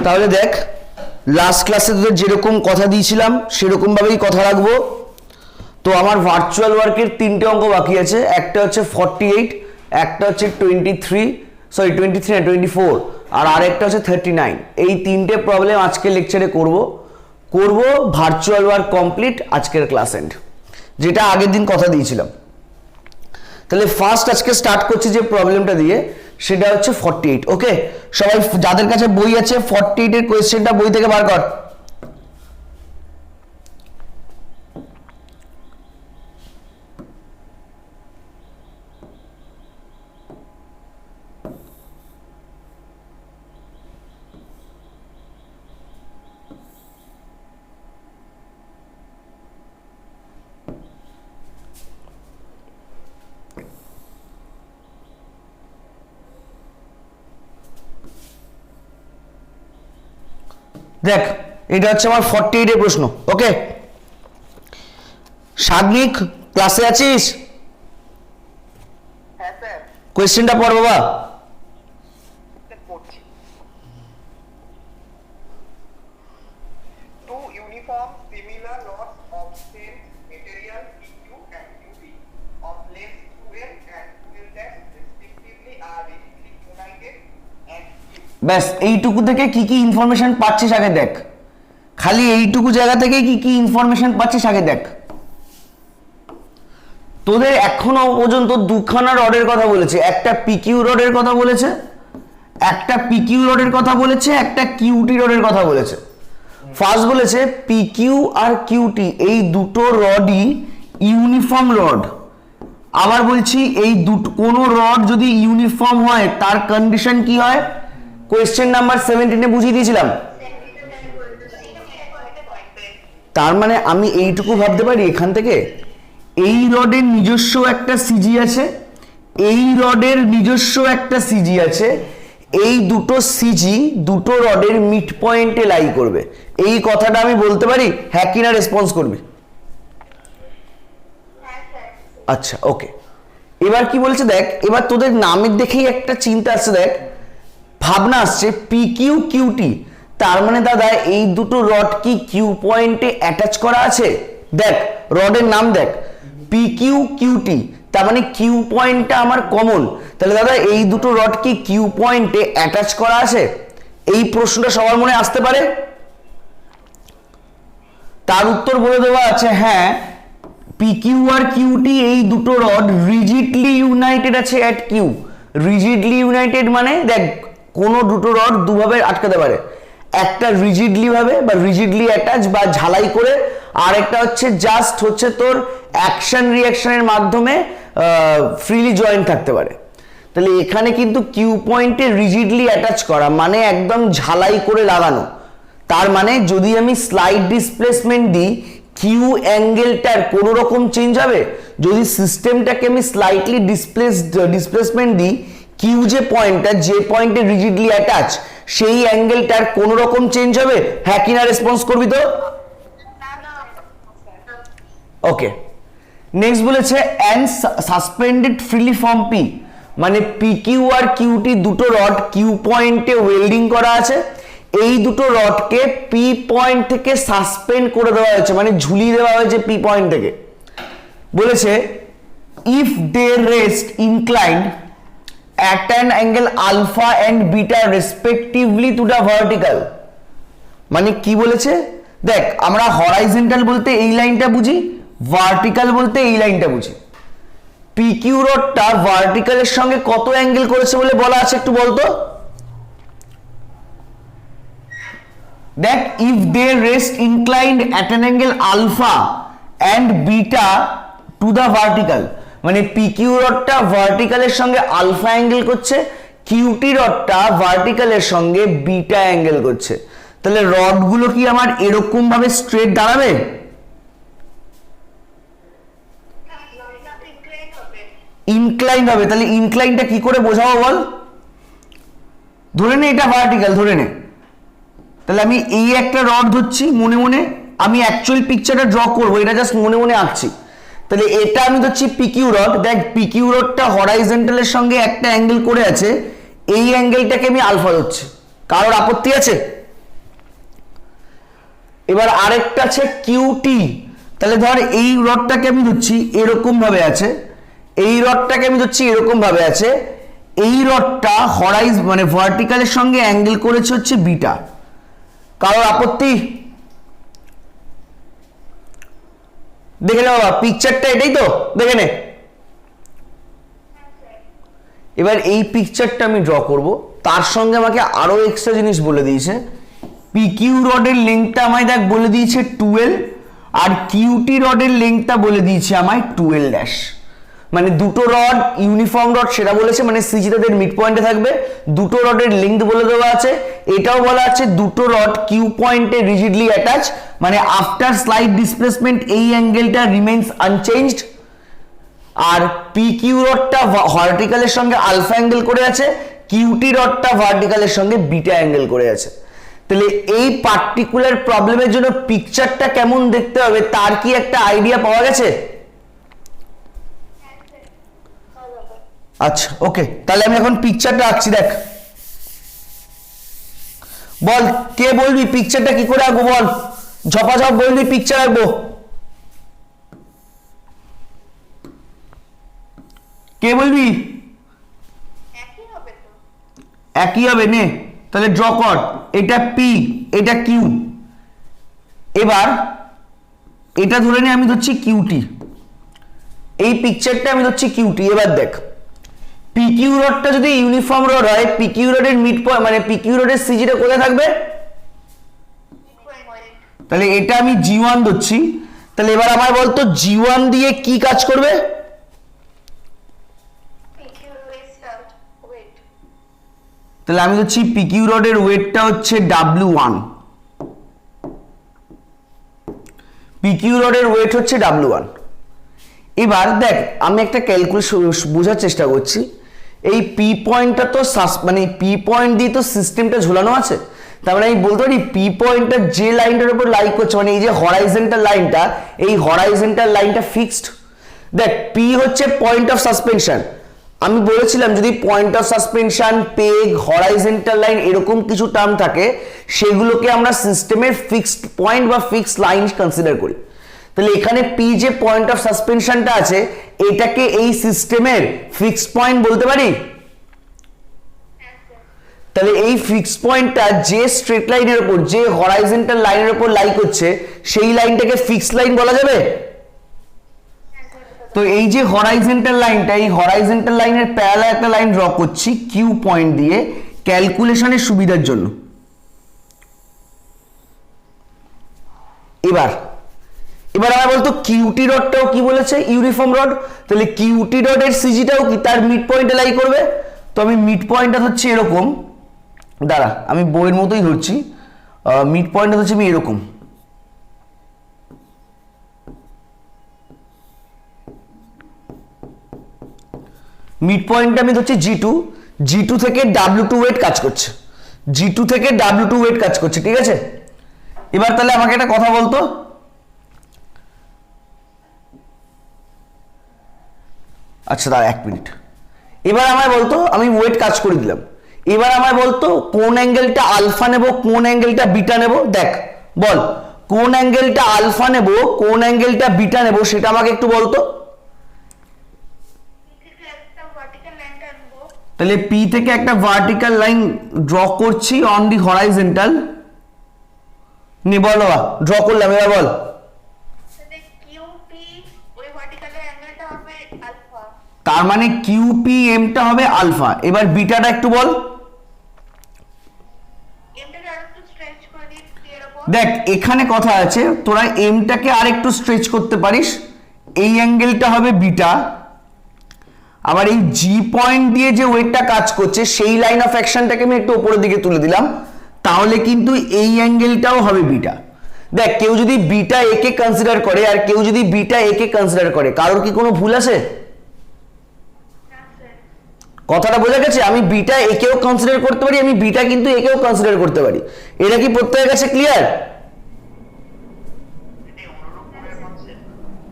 তাহলে দেখ লাস্ট ক্লাসে তোদের যেরকম কথা দিয়েছিলাম সেরকম ভাবেই কথা রাখবো। তো আমার ভার্চুয়াল ওয়ার্কের তিনটে অঙ্ক বাকি আছে, একটা হচ্ছে 48, একটা হচ্ছে 23 না 24, আর আরেকটা হচ্ছে 39। এই তিনটে প্রবলেম আজকে লেকচারে করব ভার্চুয়াল ওয়ার্ক কমপ্লিট আজকের ক্লাস এন্ড, যেটা আগের দিন কথা দিয়েছিলাম। তাহলে ফার্স্ট আজকে স্টার্ট করছি যে প্রবলেমটা দিয়ে, সেটা হচ্ছে 48। ওকে, সবাই যাদের কাছে বই আছে 48 এর কোয়েশ্চেনটা বই থেকে বার কর। দেখ এটা হচ্ছে আমার 48 এর প্রশ্ন। ওকে, সাগ্নিক ক্লাসে আছিস? হ্যাঁ স্যার। কোয়েশ্চেনটা পড় বাবা। পড়ছি। Two uniform similar lots of same material PQ and QP of length 2L and 2L dash respectively are rigidly united and fused. ব্যাস এইটুকু থেকে কি কি ইনফরমেশন পাচ্ছিস আগে দেখ, খালি এইটুকু জায়গা থেকে কি কি ইনফরমেশন পাচ্ছিস আগে দেখ। তোদের এখনো পর্যন্ত দুখানা রডের কথা বলেছে, একটা পিকিউ রডের কথা বলেছে, একটা পিকিউ রডের কথা বলেছে, একটা কিউটি রডের কথা বলেছে। ফার্স্ট বলেছে পিকিউ আর কিউটি এই দুটো রডই ইউনিফর্ম রড। আবার বলছি এই দুটো কোনো রড যদি ইউনিফর্ম হয় তার কন্ডিশন কি হয়, কোয়েশ্চেন নাম্বার 17 বুঝিয়ে দিয়েছিলাম। তার মানে আমি এইটুকু ভাবতে পারি এখান থেকে, এই রডের নিজস্ব একটা সিজি আছে, এই রডের নিজস্ব একটা সিজি আছে, এই দুটো সিজি দুটো রডের মিড পয়েন্টে লাই করবে। এই কথাটা আমি বলতে পারি, হ্যাঁ কিনা রেসপন্স করবি? আচ্ছা ওকে, এবার কি বলছে দেখ, এবার তোদের নামের দেখেই একটা চিন্তা আসছে, দেখ ভাবনা আসছে পিকিউ কিউটি, তার মানে দাদা এই দুটো রড কি কিউ পয়েন্টে অ্যাটাচ করা আছে? দেখ রডের নাম দেখ পিকিউ কিউটি, তার মানে কিউ পয়েন্টটা আমার কমন। তাহলে দাদা এই দুটো রড কি কিউ পয়েন্টে অ্যাটাচ করা আছে? এই প্রশ্নটা সবার মনে আসতে পারে। তার উত্তর বলে দেওয়া আছে হ্যাঁ, পিকিউ আর কিউটি এই দুটো রড রিজিডলি ইউনাইটেড আছে অ্যাট কিউ। রিজিডলি ইউনাইটেড মানে দেখ কোনো দুটো রড দুভাবে আটকাতে পারে, একটা রিজিডলি ভাবে বা রিজিডলি অ্যাটাচ বা ঝালাই করে, আর একটা হচ্ছে জাস্ট হচ্ছে তোর অ্যাকশন রিঅ্যাকশনের মাধ্যমে ফ্রিলি জয়েন্ট থাকতে পারে। তাহলে এখানে কিন্তু কিউ পয়েন্টে রিজিডলি অ্যাটাচ করা মানে একদম ঝালাই করে লাগানো। তার মানে যদি আমি স্লাইড ডিসপ্লেসমেন্ট দিই কিউ অ্যাঙ্গেলটার কোনো রকম চেঞ্জ হবে? যদি সিস্টেমটাকে আমি স্লাইটলি ডিসপ্লেসমেন্ট দিই, কিউ যে পয়েন্টটা, যে পয়েন্টে রিজিডলি অ্যাটাচ, সেই অ্যাঙ্গেলটার কোনো রকম চেঞ্জ হবে? হ্যাঁ কিনা রেসপন্স করবি তো? ওকে, নেক্সট বলেছে and suspended freely from P, মানে পি কিউ আর কিউটি দুটো রড কিউ পয়েন্টে ওয়েল্ডিং করা আছে, এই দুটো রডকে পি পয়েন্ট থেকে সাসপেন্ড করে দেওয়া হয়েছে, মানে ঝুলিয়ে দেওয়া হয়েছে পি পয়েন্ট থেকে। বলেছে if they rest inclined at an angle alpha and beta respectively to the vertical, মানে কি বলেছে দেখ, আমরা হরাইজন্টাল বলতে এই লাইনটা বুঝি, ভার্টিক্যাল বলতে এই লাইনটা বুঝি। পিকিউ রডটা ভার্টিক্যালের সঙ্গে কত অ্যাঙ্গেল করেছে বলে বলা আছে একটু বলতো। দেখ if they rest inclined at an angle alpha and beta to the vertical, মানে পিকিউ রডটা ভার্টিক্যালের সঙ্গে আলফা অ্যাঙ্গেল করছে, কিউটি রডটা ভার্টিক্যালের সঙ্গে বিটা অ্যাঙ্গেল করছে। তাহলে রডগুলো কি আমার এরকম ভাবে স্ট্রেট দাঁড়াবে? ইনক্লাইন হবে। তাহলে ইনক্লাইনটা কি করে বোঝাবো বল? ধরে নে এটা ভার্টিক্যাল, ধরে নে। তাহলে আমি এই একটা রড ধরছি মনে মনে, আমি অ্যাকচুয়াল পিকচারটা ড্র করবো, এটা জাস্ট মনে মনে আঁকছি। তাহলে এটা আমি ধরছি পিকিউ রড, দেখ পিকিউ রডটা হরাইজন্টালের সঙ্গে একটা অ্যাঙ্গেল করে আছে, এই অ্যাঙ্গেলটাকে আমি আলফা ধরছি। কারোর আপত্তি আছে? এবার আরেকটা আছে কিউটি। তাহলে ধর এই রডটাকে আমি ধরছি এরকম ভাবে আছে, এই রডটাকে আমি ধরছি এরকম ভাবে আছে, এই রডটা মানে ভার্টিক্যালের সঙ্গে অ্যাঙ্গেল করেছে হচ্ছে বিটা। কারোর আপত্তি? দেখে নে বাবা, পিকচারটা এটাই তো, দেখে নে। এবার এই পিকচারটা আমি ড্র করব, তার সঙ্গে আমাকে আরো এক্সট্রা জিনিস বলে দিয়েছে। পিকিউ রডের লেন্থটা আমায় দেখ বলে দিয়েছে 12, আর কিউটি রডের লেন্থটা বলে দিয়েছে আমায় 12 ড্যাশ। মানে দুটো রড ইউনিফর্ম রড সেটা বলেছে, মানে সিজি তাদের মিড পয়েন্টে থাকবে। দুটো রডের লেন্থ বলে দেওয়া আছে, এটাও বলা আছে দুটো রড কিউ পয়েন্টে রিজিডলি অ্যাটাচ, মানে আফটার স্লাইড ডিসপ্লেসমেন্ট এই অ্যাঙ্গেলটা রিমেইনস আনচেঞ্জড। আর পি কিউ রডটা ভার্টিক্যালের সঙ্গে আলফা অ্যাঙ্গেল করে আছে, কিউটি রডটা ভার্টিক্যালের সঙ্গে বিটা অ্যাঙ্গেল করে আছে। তাহলে এই পার্টিকুলার প্রবলেমের জন্য পিকচারটা কেমন দেখতে হবে তার কি একটা আইডিয়া পাওয়া গেছে? আচ্ছা ওকে, তাহলে আমি এখন পিকচারটা আঁকছি। দেখ, বল কে বলবি পিকচারটা কি করে আঁকবো, বল ঝপাঝপ বলবি পিকচার আঁকবো। কে বলবি? একই হবে নে, তাহলে ড্র কর। এটা পি, এটা কিউ। এবার এটা ধরে নে আমি ধরছি কিউটি, এই পিকচারটা আমি ধরছি কিউটি। এবার দেখ, পিকিউ রডটা যদি ইউনিফর্ম রড হয়, পিকিউ রডের মিড পয়েন্ট মানে পিকিউ রডের সিজিটা কোথায় থাকবে? তাহলে এটা আমি জি1 ধরছি। তাহলে এবার আমায় বলতো জি1 দিয়ে কি কাজ করবে? তাহলে আমি ধরছি পিকিউ রডের ওয়েটটা হচ্ছে W1, পিকিউ রডের ওয়েট হচ্ছে W1। এবার দেখ, আমি একটা ক্যালকুলেশন বোঝার চেষ্টা করছি। এই পি পয়েন্টটা তো মানে পি পয়েন্ট দিয়ে তো সিস্টেমটা ঝুলানো আছে, তার মানে আমি বলতে পারি পি পয়েন্টটা যে লাইনটার উপর লাই করছে, মানে এই যে হরাইজন্টাল লাইনটা, এই হরাইজন্টাল লাইনটা ফিক্সড। দেখ, পি হচ্ছে পয়েন্ট অফ সাসপেনশন। আমি বলেছিলাম যদি point of suspension, peg, horizontal line এরকম কিছু টার্ম থাকে, সেগুলোকে আমরা সিস্টেমের ফিক্সড পয়েন্ট বা ফিক্সড লাইন কনসিডার করি। তাহলে এখানে পি যে পয়েন্ট অফ সাসপেনশনটা আছে, এটাকে এই সিস্টেমের ফিক্সড পয়েন্ট বলতে পারি। তাহলে এই ফিক্সড পয়েন্টটা যে স্ট্রেট লাইনের উপর, যে হরাইজন্টাল লাইনের উপর লাই করছে, সেই লাইনটাকে ফিক্সড লাইন বলা যাবে। তো এই যে হরাইজন্টাল লাইনটা, এই হরাইজন্টাল লাইনের প্যারালাল একটা লাইন ড্র করছি কিউ পয়েন্ট দিয়ে ক্যালকুলেশনের সুবিধার জন্য। এবার আমরা বলতো কিউটি রডটাও কি বলেছে? Uniform rod. তাহলে কিউটি রডের সিজিটাও কি তার মিড পয়েন্টে লাই করবে। তো আমি মিড পয়েন্টটা হচ্ছে এরকম, দাঁড়া আমি বইয়ের মতোই ধরছি, মিড পয়েন্টটা হচ্ছে আমি এরকম। মিড পয়েন্টটা আমি ধরছি G2, G2 থেকে W2 ওয়েট কাজ করছে, G2 থেকে W2 ওয়েট কাজ করছে, ঠিক আছে। এবার তাহলে আমাকে একটা কথা বলতো, আচ্ছা দাঁড়া এক মিনিট। এবার আমায় বলতো, আমি ওয়েট কাজ করে দিলাম, এবার আমায় বলতো কোন অ্যাঙ্গেলটা আলফা নেব, কোন অ্যাঙ্গেলটা বিটা নেব। দেখ বল, কোন অ্যাঙ্গেলটা আলফা নেব, কোন অ্যাঙ্গেলটা বিটা নেব, সেটা আমাকে একটু বলতো। তাহলে পি থেকে একটা ভার্টিক্যাল লাইন ড্র করছি অন দি হরাইজন্টাল। নে বল বাবা, ড্র করলাম, এবার বল। তার মানে কিউপি এমটা হবে আলফা। এবার বিটাটা একটু বল। দেখ এখানে কথা আছে, তোরা এমটাকে আর একটু স্ট্রেচ করতে পারিস, এই অ্যাঙ্গেলটা হবে বিটা। আবার এই জি পয়েন্ট দিয়ে যে ওয়েটটা কাজ করছে, সেই লাইন অফ অ্যাকশনটাকে আমি একটু উপরের দিকে তুলে দিলাম, তাহলে কিন্তু এই অ্যাঙ্গেলটাও হবে বিটা। দেখ, কেউ যদি বিটা এ কে কনসিডার করে আর কেউ যদি বিটা এ কে কনসিডার করে, কারোর কি কোনো ভুল আছে? কথাটা বোঝা গেছে? আমি বিটা এ কেও কনসিডার করতে পারি, আমি বিটা কিন্তু এ কেও কনসিডার করতে পারি। এটা কি প্রত্যেকের কাছে ক্লিয়ার?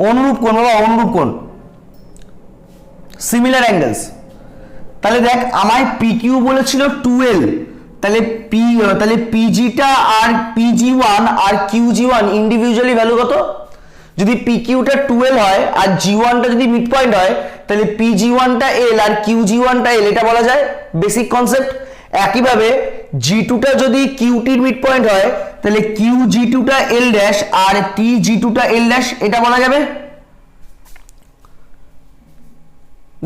অনুরূপ কোণ বাবা, অনুরূপ কোণ, সিমিলার অ্যাঙ্গেলস। তাহলে দেখ, আমায় পি কিউ বলেছিল 12, তাহলে পিজিটা আর পিজি1 আর কিউজি1 ইন্ডিভিজুয়ালি ভ্যালু কত? যদি পিকিউটা 12 হয় আর জি1টা যদি মিড পয়েন্ট হয় তাহলে পিজি1টা এল আর কিউজি1টা এল, এটা বলা যায় বেসিক কনসেপ্ট। একইভাবে জি2টা যদি কিউটির মিড পয়েন্ট হয় তাহলে কিউজি2টা এল ড্যাশ আর টিজি2টা এল ড্যাশ, এটা বলা যাবে।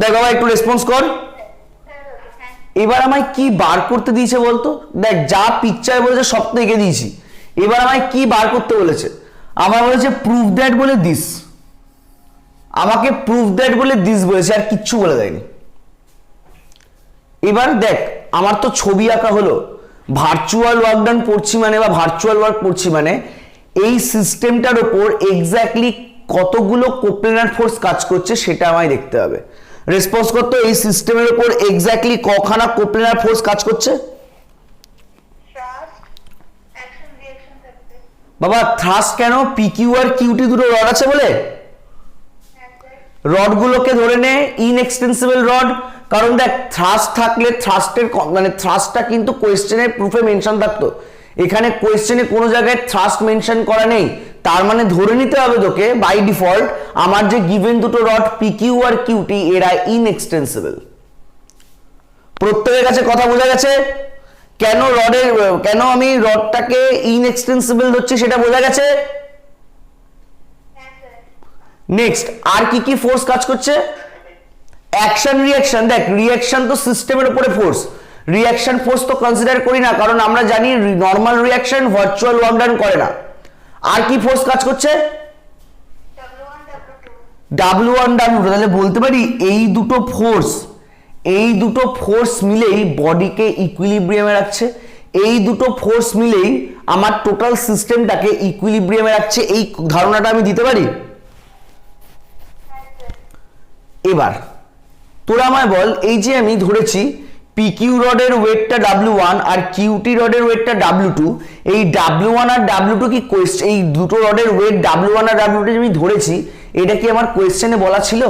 দেখ বাবা একটু রেসপন্স কর। এবার আমায় কি বার করতে দিয়েছে বলতো? দেখ যা পিকচার বলেছে সব তো এঁকে দিয়েছি, এবার আমায় কি বার করতে বলেছে? আমার বলেছে প্রুফ দ্যাট বলে দিস, আমাকে প্রুফ দ্যাট বলে দিস বলেছে, আর কিচ্ছু বলে দেয়নি। এবার দেখ আমার তো ছবি আঁকা হলো, ভার্চুয়াল ওয়ার্ক ডান পড়ছি মানে বা ভার্চুয়াল ওয়ার্ক পড়ছি মানে এই সিস্টেমটার উপর এক্স্যাক্টলি কতগুলো কোপ্লেনার ফোর্স কাজ করছে সেটা আমায় দেখতে হবে। রেসপন্স করতে, এই সিস্টেমের উপর এক্স্যাক্টলি কখানা কোপ্লেনার ফোর্স কাজ করছে? বাবা থ্রাস্ট কেন? পিকিউ আর কিউটি দুটো রড আছে বলে রডগুলোকে ধরে নে ইনএক্সটেন্সিবল রড। কারণ দেখ থ্রাস্ট থাকলে থ্রাস্টের মানে থ্রাস্টটা কিন্তু কোয়েশ্চেনের প্রুফে মেনশন থাকতো, এখানে কোয়েশ্চেনে কোনো জায়গায় থ্রাস্ট মেনশন করা নেই, তার মানে ধরে নিতে হবে তোকে বাই ডিফল্ট আমার যে গিভেন দুটো রড পিকিউ আর কিউটি এরা ইনএক্সটেন্সিবল। প্রত্যেকের কাছে কথা বোঝা গেছে? কেন আমি রডটাকে ইনএক্সটেন্সিবল ধরছি সেটা বোঝা গেছে? নেক্সট আর কি কি ফোর্স কাজ করছে? Action reaction. দেখ রিঅ্যাকশন তো সিস্টেমের উপরে ফোর্স, রিঅ্যাকশন ফোর্স তো কনসিডার করি না কারণ আমরা জানি normal reaction virtual work done করে না। আর কি ফোর্স কাজ করছে? W1 W2। তাহলে বলতে পারি এই দুটো ফোর্স মিলেই বডিকে ইকুইলিব্রিয়ামে রাখছে, এই দুটো ফোর্স মিলেই আমার টোটাল সিস্টেমটাকে ইকুইলিব্রিয়ামে রাখছে, এই ধারণাটা আমি দিতে পারি। এবার তোরা আমায় বল, এই যে আমি ধরেছি পিকিউ রডের ওয়েটটা W1 আর কিউটি রডের ওয়েটটা W2, এই W1 আর W2 কি এই দুটো রডের ওয়েট W1 আর W2 আমি ধরেছি, এটা কি আমার কোয়েশ্চেনে বলা ছিল?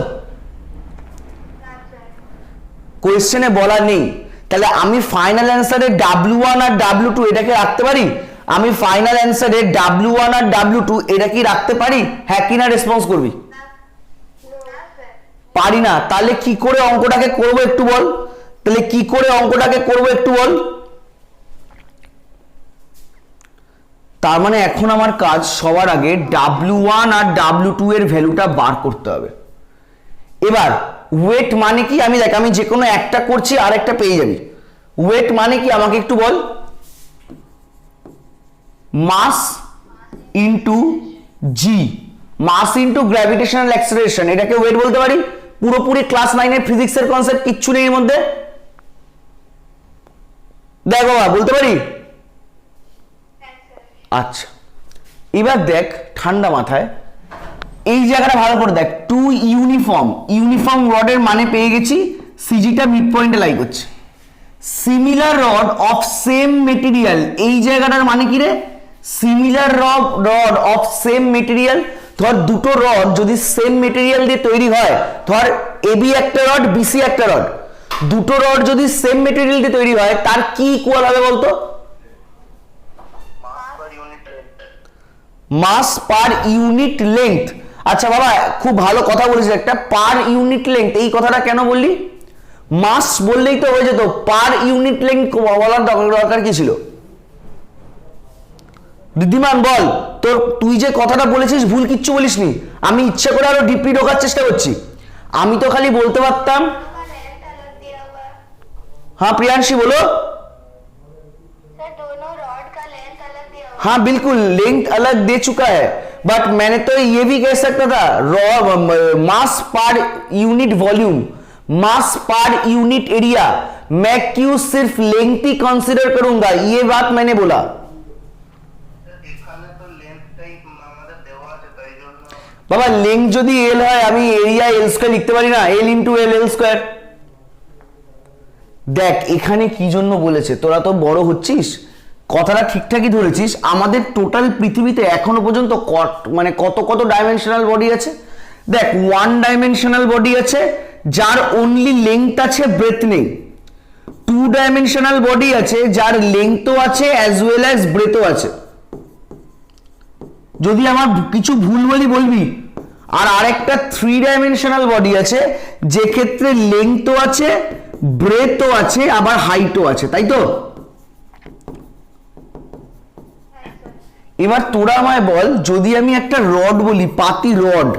কোয়েশ্চেনে বলা নেই। তাহলে আমি ফাইনাল অ্যান্সারে W1 আর W2 এটাকে রাখতে পারি? আমি ফাইনাল অ্যান্সারে W1 আর W2 এটা কি রাখতে পারি? হ্যাঁ কি না রেসপন্স করবি? পারি না। তাহলে কি করে অঙ্কটাকে করব একটু বল? তার মানে এখন আমার কাজ সবার আগে W1 আর W2 এর ভ্যালুটা বার করতে হবে। এবার ওয়েট মানে কি? আমি যে কোনো একটা করছি আর একটা পেয়ে যাবি। ওয়েট মানে কি আমাকে একটু বল? মাস ইনটু জি, মাস ইনটু গ্র্যাভিটেশনাল অ্যাক্সিলারেশন, এটাকে ওয়েট বলতে পারি। পুরোপুরি ক্লাস 9 এর ফিজিক্সের কনসেপ্ট, কিচ্ছু নেই এর মধ্যে। দেখ বাবা বলতে পারি? আচ্ছা এবার দেখ ঠান্ডা মাথায় এই জায়গাটা ভালো করে দেখ, টু ইউনিফর্ম রডের মানে পেয়ে গেছি, সিজিটা মিড পয়েন্টে লাই করছে। Similar rod of same material, এই জায়গাটার মানে কি রে? Similar rod of same material. ধর দুটো রড যদি সেম মেটেরিয়াল দিয়ে তৈরি হয়, ধর এবি একটা রড বিসি একটা রড, দুটো রড যদি সেম মেটেরিয়াল দিয়ে তৈরি হয় তার কি ইকুয়াল হবে বলতো? মাস পার ইউনিট লেন্থ। আচ্ছা বাবা খুব ভালো কথা বলেছিস একটা, পার ইউনিট লেন্থ, এই কথাটা কেন বললি? মাস বললেই তো হয়ে যেত, পার ইউনিট লেন্থ বলার দরকার কি ছিল? ঋদ্ধিমান বল, তুই যে কথাটা বলেছিস ভুল কিচ্ছু বলিসনি, আমি ইচ্ছে করে আরো ডিপলি ঢোকার চেষ্টা করছি। আমি তো খালি বলতে পারতাম। हाँ प्रियांशी बोलो। सर दोनों रॉड का लेंथ अलग दिया हुआ है। हाँ बिल्कुल लेंथ अलग दे चुका है, बट मैंने तो ये भी कह सकता था मास पर यूनिट वॉल्यूम, मास पर यूनिट एरिया, मैं क्यों सिर्फ लेंथ ही कंसीडर करूंगा, ये बात मैंने बोला। বাবা লেন্থ যদি এল হয় আমি এরিয়া এল স্কয়ার লিখতে পারি না? এল ইন্টু এল, এল স্কয়ার। দেখ এখানে কি জন্য বলেছে, তোরা তো বড় হচ্ছিস, কথাটা ঠিকঠাকই ধরেছিস। আমাদের টোটাল পৃথিবীতে এখনো পর্যন্ত মানে কত কত ডাইমেনশনাল বডি আছে? দেখ ওয়ান ডাইমেনশনাল বডি আছে যার অনলি লেংথ আছে ব্রেথ নেই, টু টু ডাইমেনশনাল বডি আছে যার লেংথও আছে অ্যাজ ওয়েল অ্যাজ ব্রেথও আছে। যদি আমার কিছু ভুল বলি বলবি। আর আরেকটা থ্রি ডাইমেনশনাল বডি আছে যে ক্ষেত্রে লেংথও আছে ব্রেথও আছে আবার হাইটও আছে, তাই তো? এবার তোরা আমায় বল, যদি আমি একটা রড বলি, পাতি রড,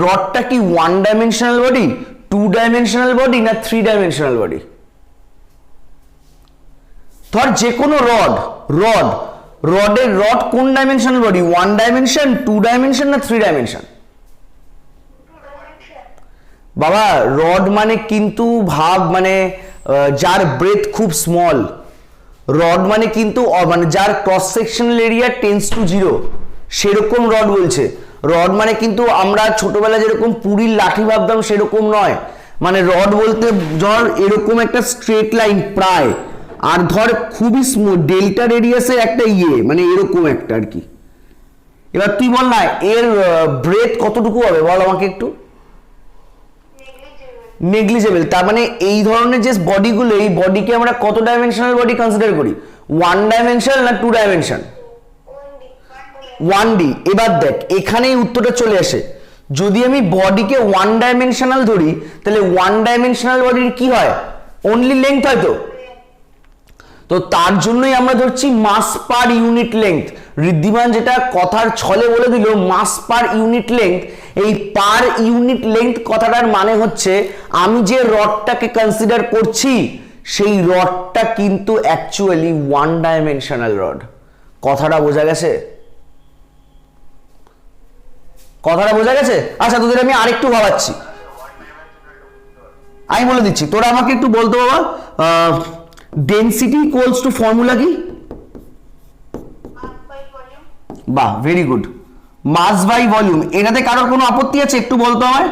রডটা কি one dimensional body, two dimensional body না থ্রি ডাইমেনশনাল বডি? ধর যে কোনো রড কোন dimensional body, one dimension, two dimension না থ্রি ডাইমেনশন? বাবা রড মানে কিন্তু ভাব মানে যার ব্রেথ খুব স্মল, রড মানে কিন্তু মানে যার cross sectional area tends to 0 সেরকম রড বলছে। রড মানে কিন্তু আমরা ছোটবেলা যেরকম পুরীর লাঠি ভাবতাম সেরকম নয়, মানে রড বলতে ধর এরকম একটা স্ট্রেট লাইন প্রায়, আর ধর খুবই স্মুথ ডেল্টা রেডিয়াসের একটা মানে এরকম একটা আর কি। এবার তুই বল না এর ব্রেথ কতটুকু হবে বল আমাকে একটু। নেগলিজেবল। তার মানে এই ধরনের যে বডিগুলো, এই বডিকে আমরা কত ডাইমেনশনাল বডি কনসিডার করি, ওয়ান ডাইমেনশনাল না টু ডাইমেনশন? 1D। এবার দেখ এখানেই উত্তরটা চলে আসে, যদি আমি বডিকে ওয়ান ডাইমেনশনাল ধরি তাহলে ওয়ান ডাইমেনশনাল বডির কি হয়, অনলি লেংথ হয় তো। তো তার জন্যই আমরা ধরছি মাস পার ইউনিট লেংথ। ঋদ্ধিমান যেটা কথার ছলে বলে দিল মাস পার ইউনিট লেংথ, এই পার ইউনিট লেংথ কথাটার মানে হচ্ছে আমি যে রডটাকে কনসিডার করছি সেই রডটা কিন্তু অ্যাকচুয়ালি ওয়ান ডাইমেনশনাল রড। কথাটা বোঝা গেছে? কথাটা বোঝা গেছে? আচ্ছা তোদের আমি আরেকটু ভাবাচ্ছি, আমি বলে দিচ্ছি, তোরা আমাকে একটু বলতো বাবা, ডেনসিটি ইকুয়ালস টু ফর্মুলা কি? বাহ very good, mass by volume. এটাতে কারোর কোনো আপত্তি আছে একটু বলতো আমায়?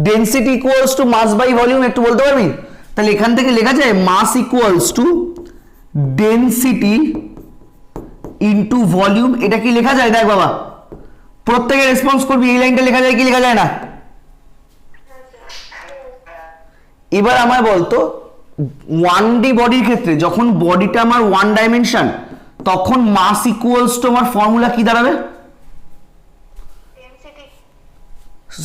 Density equals to mass by volume, একটু বলতে পারবি? তাহলে এখান থেকে লেখা যায় mass equals to density into volume. এটা কি লেখা যায়? দেখ বাবা প্রত্যেকে রেসপন্স করবি, এই লাইনটা লেখা যায় কি লেখা যায় না? এবার আমায় বলতো 1D বডির ক্ষেত্রে যখন বডিটা আমার ওয়ান ডাইমেনশন তখন মাস ইকুয়ালস টু আমার ফর্মুলা কি দাঁড়াবে?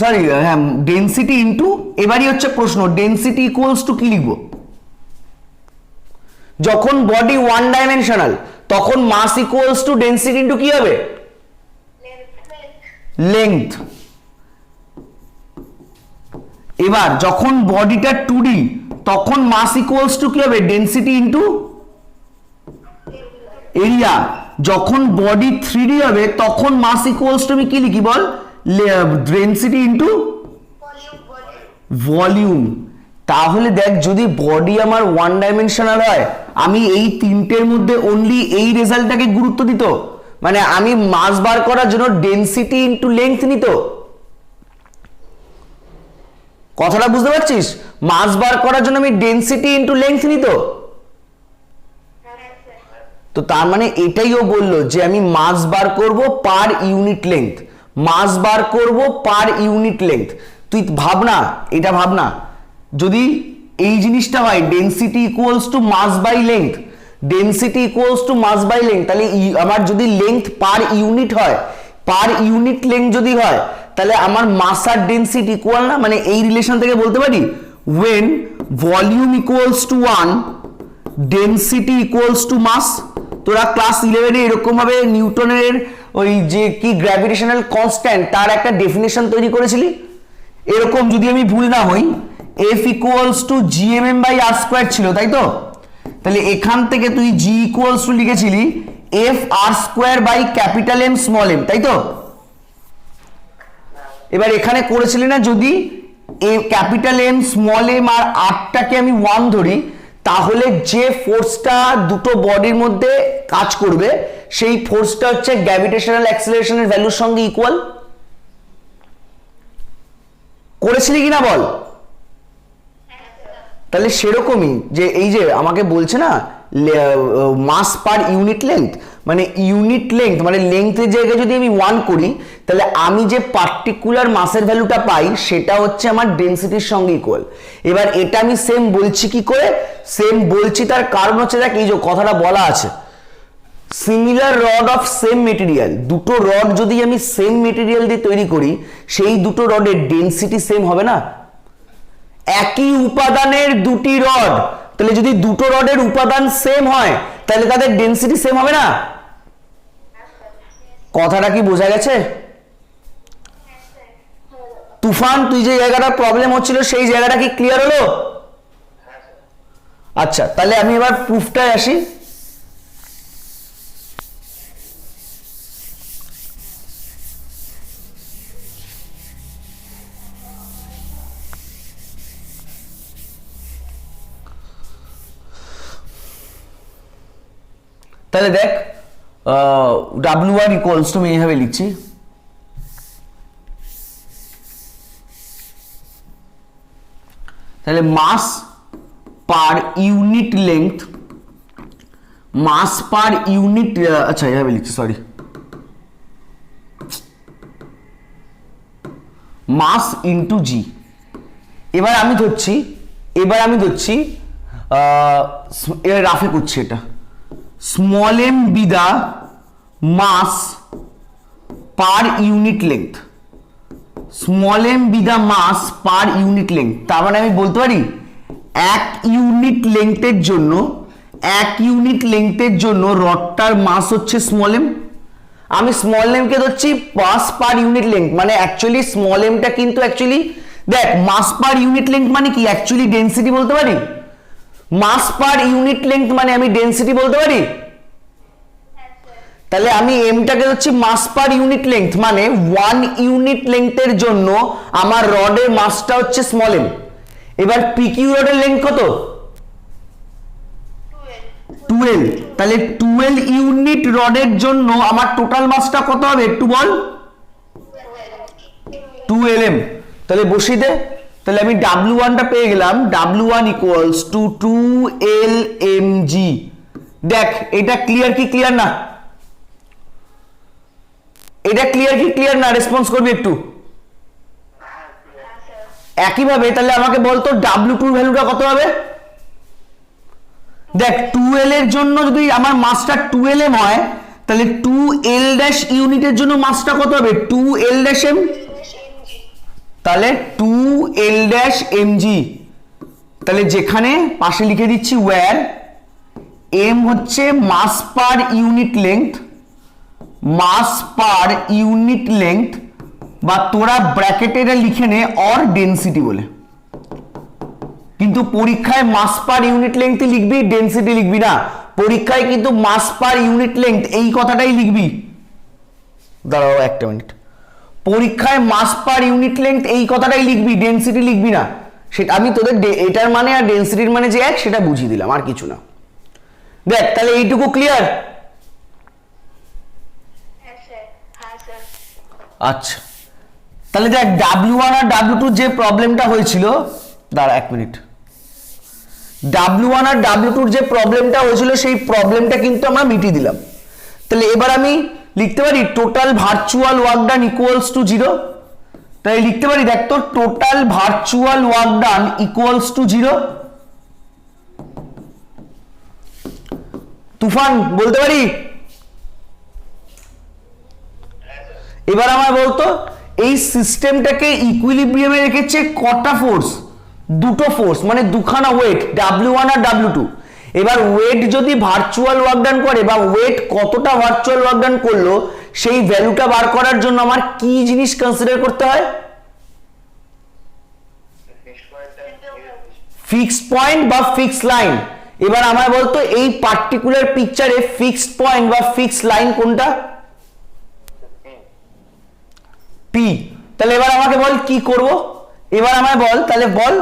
সরি হ্যাঁ ডেনসিটি ইনটু, এবারই হচ্ছে প্রশ্ন ডেনসিটি ইকুয়ালস টু কি লিখবো? যখন বডি ওয়ান ডাইমেনশনাল তখন মাস ইকুয়ালস টু ডেনসিটি ইনটু কি হবে? লেংথ। এবার যখন বডিটা 2D তখন মাস ইকুয়ালস টু কি হবে? Density into area. যখন বডি 3D হবে তখন মাস ইকুয়ালস টু আমি কি লিখি বল? Density into volume. তাহলে দেখ যদি বডি আমার ওয়ান ডাইমেনশনাল হয় আমি এই তিনটের মধ্যে অনলি এই রেজাল্টটাকে গুরুত্ব দিত, মানে আমি মাস বার করার জন্য ডেনসিটি ইনটু লেংথ নিত। কথাটা বুঝতে পারছিস? মাস বার করার জন্য আমি ডেনসিটি ইনটু লেংথ নিত। তো তার মানে এটাইও বললো যে আমি মাস বার করব পার ইউনিট লেংথ, মাস বার করব পার ইউনিট লেংথ। তুই ভাবনা, এটা ভাবনা যদি এই জিনিসটা হয় density equals to mass by length, density equals to mass by length, তাহলে আমার যদি লেংথ পার ইউনিট হয়, পার ইউনিট লেংথ যদি হয় তাহলে আমার মাস আর ডেনসিটি ইকুয়াল না? মানে এই রিলেশন থেকে বলতে পারি when volume equals to 1 density equals to mass। তোরা ক্লাস 11 এ এরকম ভাবে নিউটনের ওই যে কি গ্র্যাভিটেশনাল কনস্ট্যান্ট তার একটা ডেফিনেশন তৈরি করেছিলি, এরকম যদি আমি ভুল না হই F equals to gmm by r square ছিল, তাই তো? তাহলে এখান থেকে তুই G equals to লিখেছিলি F r square by capital M small m, তাই তো? এবার এখানে করেছিলি না যদি capital M small M R আরটাকে আমি 1 ধরি তাহলে যে ফোর্সটা দুটো বডির মধ্যে কাজ করবে সেই ফোর্সটা হচ্ছে গ্র্যাভিটেশনাল অ্যাক্সিলারেশনের ভ্যালুর সঙ্গে ইকুয়াল। করেছিলি কিনা বল? তাহলে সেরকমই যে এই যে আমাকে বলছে না মাস পার ইউনিট লেংথ, মানে ইউনিট লেংথ মানে লেংথের জায়গায় যদি আমি 1 করি তাহলে আমি যে পার্টিকুলার মাসের ভ্যালুটা পাই সেটা হচ্ছে আমার ডেনসিটির সঙ্গে ইকুয়াল। এবার এটা আমি সেম বলছি কি করে? সেম বলছি তার কারণ হচ্ছে দেখ এই যে কথাটা বলা আছে similar rod of same material, দুটো রড যদি আমি সেম মেটেরিয়াল দিয়ে তৈরি করি সেই দুটো রডের ডেনসিটি সেম হবে না? একই উপাদানের দুটি রড, তাহলে যদি দুটো রডের উপাদান সেম হয় তাহলে তাদের ডেনসিটি সেম হবে না? কথাটা কি বোঝা গেছে? তুফান তুই যে জায়গাটা প্রবলেম হচ্ছিল সেই জায়গাটা কি ক্লিয়ার হলো? আচ্ছা তাহলে আমি এবার প্রুফটায় আসি। তাহলে দেখ W1 ইকুয়ালস টু আমি এইভাবে লিখছি, তাহলে মাস পার ইউনিট লেংথ, মাস পার ইউনিট, আচ্ছা এইভাবে লিখছি সরি, মাস ইন্টু জি। এবার আমি ধরছি এবার রাফে করছি এটা, small m be the mass per unit length, small m be the mass per unit length. তার মানে আমি বলতে পারি এক ইউনিট লেংথের জন্য রডটার মাস হচ্ছে স্মল এম। আমি স্মল এমকে ধরছি মাস পার ইউনিট লেংথ, মানে অ্যাকচুয়ালি স্মল এমটা কিন্তু অ্যাকচুয়ালি দেখ মাস পার ইউনিট লেংথ মানে কি অ্যাকচুয়ালি ডেনসিটি বলতে পারি, মাস পার ইউনিট লেংথ মানে আমি ডেনসিটি বলতে পারি। তাহলে আমি এমটাকে হচ্ছে মাস পার ইউনিট লেংথ, মানে 1 ইউনিট লেংথের জন্য আমার রডের মাসটা হচ্ছে স্মল এম। এবার পিকিউ রডের লেংথ কত? 12। তাহলে 12 ইউনিট রডের জন্য আমার টোটাল মাসটা কত হবে একটু বল? 2 lm। তাহলে বসিয়ে দে, তাহলে আমি W1 টা পেয়ে গেলাম, W1 ইকুয়ালস টু 2 lmg। দেখ এটা ক্লিয়ার কি ক্লিয়ার না? এটা ক্লিয়ার কি ক্লিয়ার না? রেসপন্স করবি একটু। একইভাবে তাহলে আমাকে বলতো W2 ভ্যালুটা কত হবে? দেখ 2l এর জন্য যদি আমার মাসটা 2lm হয় তাহলে 2l' ইউনিটের জন্য মাসটা কত হবে? 2l'(m)। তাহলে 2l'(mg)। তাহলে যেখানে পাশে লিখে দিচ্ছি ওয়্যার m হচ্ছে মাস পার ইউনিট লেংথ, মাস পার ইউনিট লেংথ, বা তোরা ব্র্যাকেটে লিখে নে অর ডেনসিটি বলে, কিন্তু পরীক্ষায় মাস পার ইউনিট লেংথ লিখবি, ডেনসিটি লিখবি না। পরীক্ষায় কিন্তু মাস পার ইউনিট লেংথ এই কথাটাই লিখবি। দাঁড়াও একটা মিনিট, পরীক্ষায় মাস পার ইউনিট লেংথ এই কথাটাই লিখবি, ডেনসিটি লিখবি না। সেটা আমি তোদের এটার মানে আর ডেনসিটির মানে যে এক সেটা বুঝিয়ে দিলাম, আর কিছু না। দেখ তাহলে এইটুকু ক্লিয়ার? আচ্ছা তাহলে দেখ W1 আর W2 যে প্রবলেমটা হয়েছিল, দাঁড়া এক মিনিট, W1 আর W2 যে প্রবলেমটা হয়েছিল সেই প্রবলেমটা কিন্তু আমরা মিটিয়ে দিলাম। তাহলে এবার আমি লিখতে পারি total virtual work done equals to 0। তাই লিখতে পারি দেখ তো total virtual work done equals to 0। তুফান বলতে পারি? এবার আমার বলতো এই সিস্টেমটাকে ইকুইলিব্রিয়ামে রেখেছে কটা ফোর্স? দুটো ফোর্স, মানে দুখানা ওয়েট W1 আর W2। এবার ওয়েট যদি ভার্চুয়াল ওয়ার্ক ডান করে বা ওয়েট কতটা ভার্চুয়াল ওয়ার্ক ডান করলো সেই ভ্যালুটা বার করার জন্য আমার কি জিনিস কনসিডার করতে হয়? ফিক্সড পয়েন্ট বা ফিক্সড লাইন। এবার আমায় বলতো এই পার্টিকুলার পিকচারে ফিক্সড পয়েন্ট বা ফিক্সড লাইন কোনটা? পি। তাহলে এবার আমাকে বল কি করব? এবার আমায় বল, তাহলে বল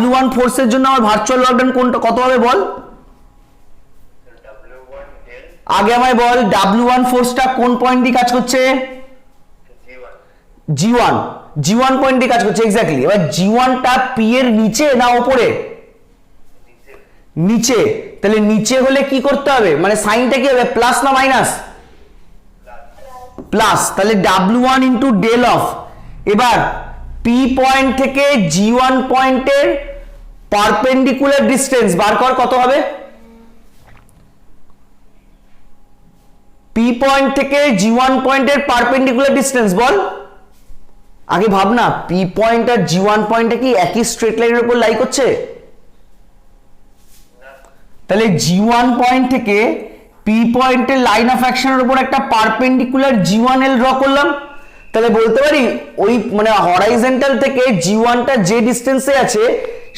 W1 ফোর্সের জন্য আমার ভার্চুয়াল ওয়ার্ক ডান কোনটা কত হবে বল? আগে আমায় বল W1 ফোর্সটা কোন পয়েন্ট দিয়ে কাজ করছে? G1। G1 পয়েন্ট দিয়ে কাজ করছে এক্স্যাক্টলি। এবার G1টা P এর নিচে না উপরে? নিচে। তাহলে নিচে হলে কি করতে হবে, মানে সাইনটা কি হবে প্লাস না মাইনাস? প্লাস তাহলে W1 ইন্টু ডেল অফ, এবার পি পয়েন্ট থেকে G1 পয়েন্টের পারপেন্ডিকুলার ডিস্টেন্স বার কর, কত হবে? পি পয়েন্ট থেকে G1 পয়েন্টের পারপেন্ডিকুলার ডিস্টেন্স বল। আগে ভাব না, পি পয়েন্ট আর G1 পয়েন্টে কি একই স্ট্রেট লাইনের উপর লাই করছে? তাহলে G1 পয়েন্ট থেকে পি পয়েন্টের লাইন অফ অ্যাকশনের উপর একটা পারপেন্ডিকুলার G1L ড্র করলাম। তাহলে বলতে পারি ওই মানে হরাইজন্টাল থেকে G1 টা যে ডিস্টেন্সে আছে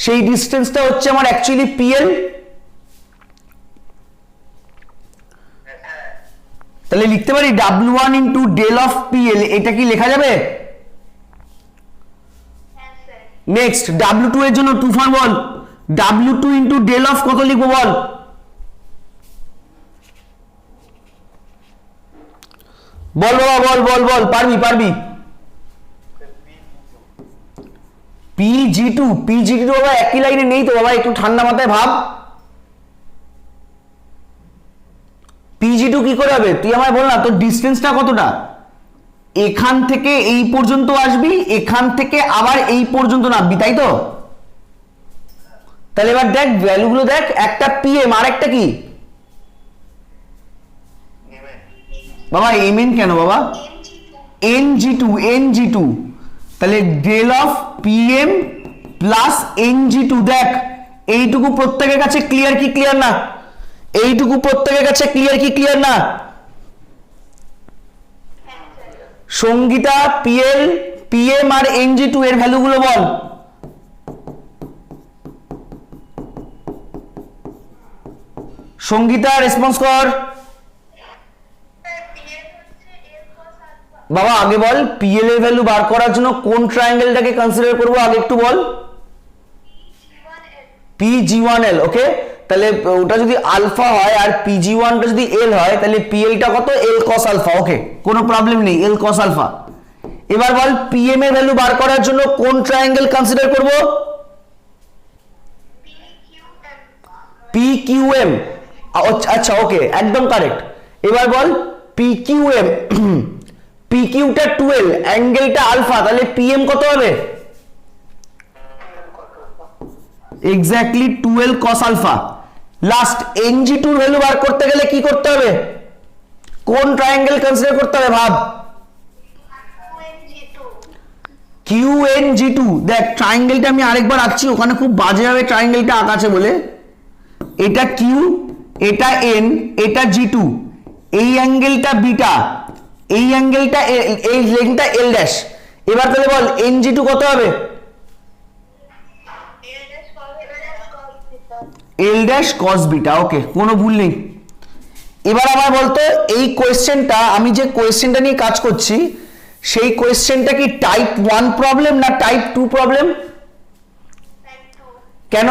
সেই ডিস্টেন্সটা হচ্ছে আমার অ্যাকচুয়ালি PL। তাহলে লিখতে পারি W1 into del of PL, এটা কি লেখা যাবে? নেক্সট W2 এর জন্য তুফান বল, W2 ইন্টু ডেল অফ কত লিখবো বল? বল বাবা, বল বল বল, পারবি পারবি। PG2 বাবা একই লাইনে নেই তো বাবা, একটু ঠান্ডা মাথায় ভাব। PG2 কি করে হবে তুই আমায় বল না, তোর ডিস্টেন্সটা কতটা? এখান থেকে এই পর্যন্ত আসবি, এখান থেকে আবার এই পর্যন্ত নামবি, তাই তো? তাহলে এবার দেখ ভ্যালুগুলো দেখ, একটা PM আর একটা কি বাবা? MN কেন বাবা? NG2 তাহলে del of PM plus NG2। দেখ এইটুকু প্রত্যেকের কাছে ক্লিয়ার কি ক্লিয়ার না? এইটুকু প্রত্যেকের কাছে ক্লিয়ার কি ক্লিয়ার না? সঙ্গীতা PL PM আর NG2 এর ভ্যালুগুলো বল। সঙ্গীতা রেসপন্স কর বাবা। আগে বল PL এর ভ্যালু বার করার জন্য কোন ট্রায়াঙ্গেলটাকে কনসিডার করব, আগে একটু বল। PG1L, ওকে। তাহলে ওটা যদি আলফা হয় আর PG1 টা যদি L হয় তাহলে PL টা কত? L cos আলফা, ওকে, কোনো প্রবলেম নেই, L cos আলফা। এবার বল PM এর ভ্যালু বার করার জন্য কোন ট্রায়াঙ্গেল কনসিডার করব? PQM, আচ্ছা ওকে, একদম কারেক্ট। এবার বল PQM, PQ টা 12, অ্যাঙ্গেলটা আলফা, তাহলে PM কত হবে? Exactly 12 cos alpha. Last NG2 এর ভ্যালু বার করতে গেলে কি করতে হবে? কোন ট্রায়াঙ্গেল কনসিডার করতে হবে ভাব? QNG2। দেখ ট্রায়াঙ্গেলটা আমি আরেকবার আঁকছি, ওখানে খুব বাজে হবে ট্রায়াঙ্গেলটা আঁকাছে বলে। এটা Q, এটা N, এটা G2, এই অ্যাঙ্গেলটা বিটা, এই অ্যাঙ্গেলটা এই লেংথটা L ড্যাশ। এবার তাহলে বল NG2 কত হবে? L ড্যাশ cos বিটা, ওকে, কোনো ভুল নেই। এবার আমার বলতো এই কোয়েশ্চেনটা, আমি যে কোয়েশ্চেনটা নিয়ে কাজ করছি সেই কোয়েশ্চেনটা কি টাইপ 1 প্রবলেম না টাইপ 2 প্রবলেম? কেন?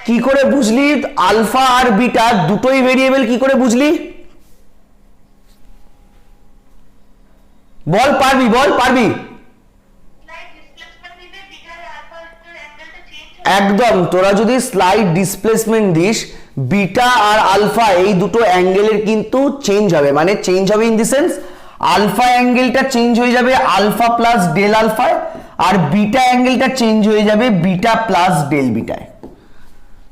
কি করে বুঝলি আলফা আর বিটা দুটোই ভেরিয়েবল? কি করে বুঝলি বল? পারবি, বল পারবি? একদম, তোরা যদি স্লাইড ডিসপ্লেসমেন্ট দিস, বিটা আর আলফা এই দুটো অ্যাঙ্গেলের কিন্তু চেঞ্জ হবে, মানে চেঞ্জ হবে ইন দি সেন্স আলফা অ্যাঙ্গেলটা চেঞ্জ হয়ে যাবে আলফা প্লাস ডেল আলফায়, আর বিটা অ্যাঙ্গেলটা চেঞ্জ হয়ে যাবে বিটা প্লাস ডেল বিটায়।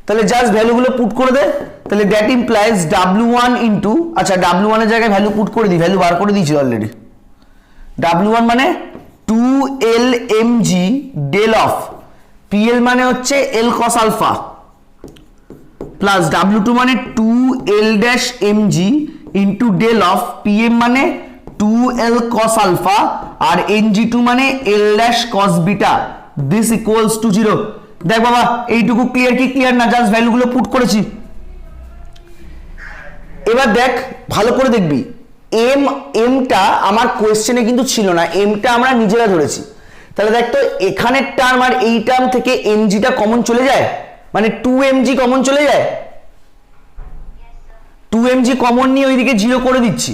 তাহলে জাস্ট ভ্যালুগুলো পুট করে দে। তাহলে দ্যাট ইমপ্লাইজ W1 ইন্টু, আচ্ছা W1 এর জায়গায় ভ্যালু পুট করে দিই, ভ্যালু বার করে দিয়েছি অলরেডি। W1 মানে 2LMG ডেল অফ PL মানে হচ্ছে L cos alpha plus W2 মানে 2L-MG into del of PM মানে 2L cos আলফা আর NG2 মানে L cos beta, this equals to 0। দেখ বাবা এইটুকু ক্লিয়ার কি ক্লিয়ার না? জাস্ট ভ্যালুগুলো পুট করেছি। এবার দেখ ভালো করে দেখবি, এমটা আমার কোয়েশ্চেনে কিন্তু ছিল না, এমটা আমরা নিজেরা ধরেছি। তাহলে দেখ তো এখানের টার্ম আর এই টার্ম থেকে এমজিটা কমন চলে যায়, মানে 2mg কমন চলে যায়। 2mg কমন নিয়ে ওইদিকে 0 করে দিচ্ছি।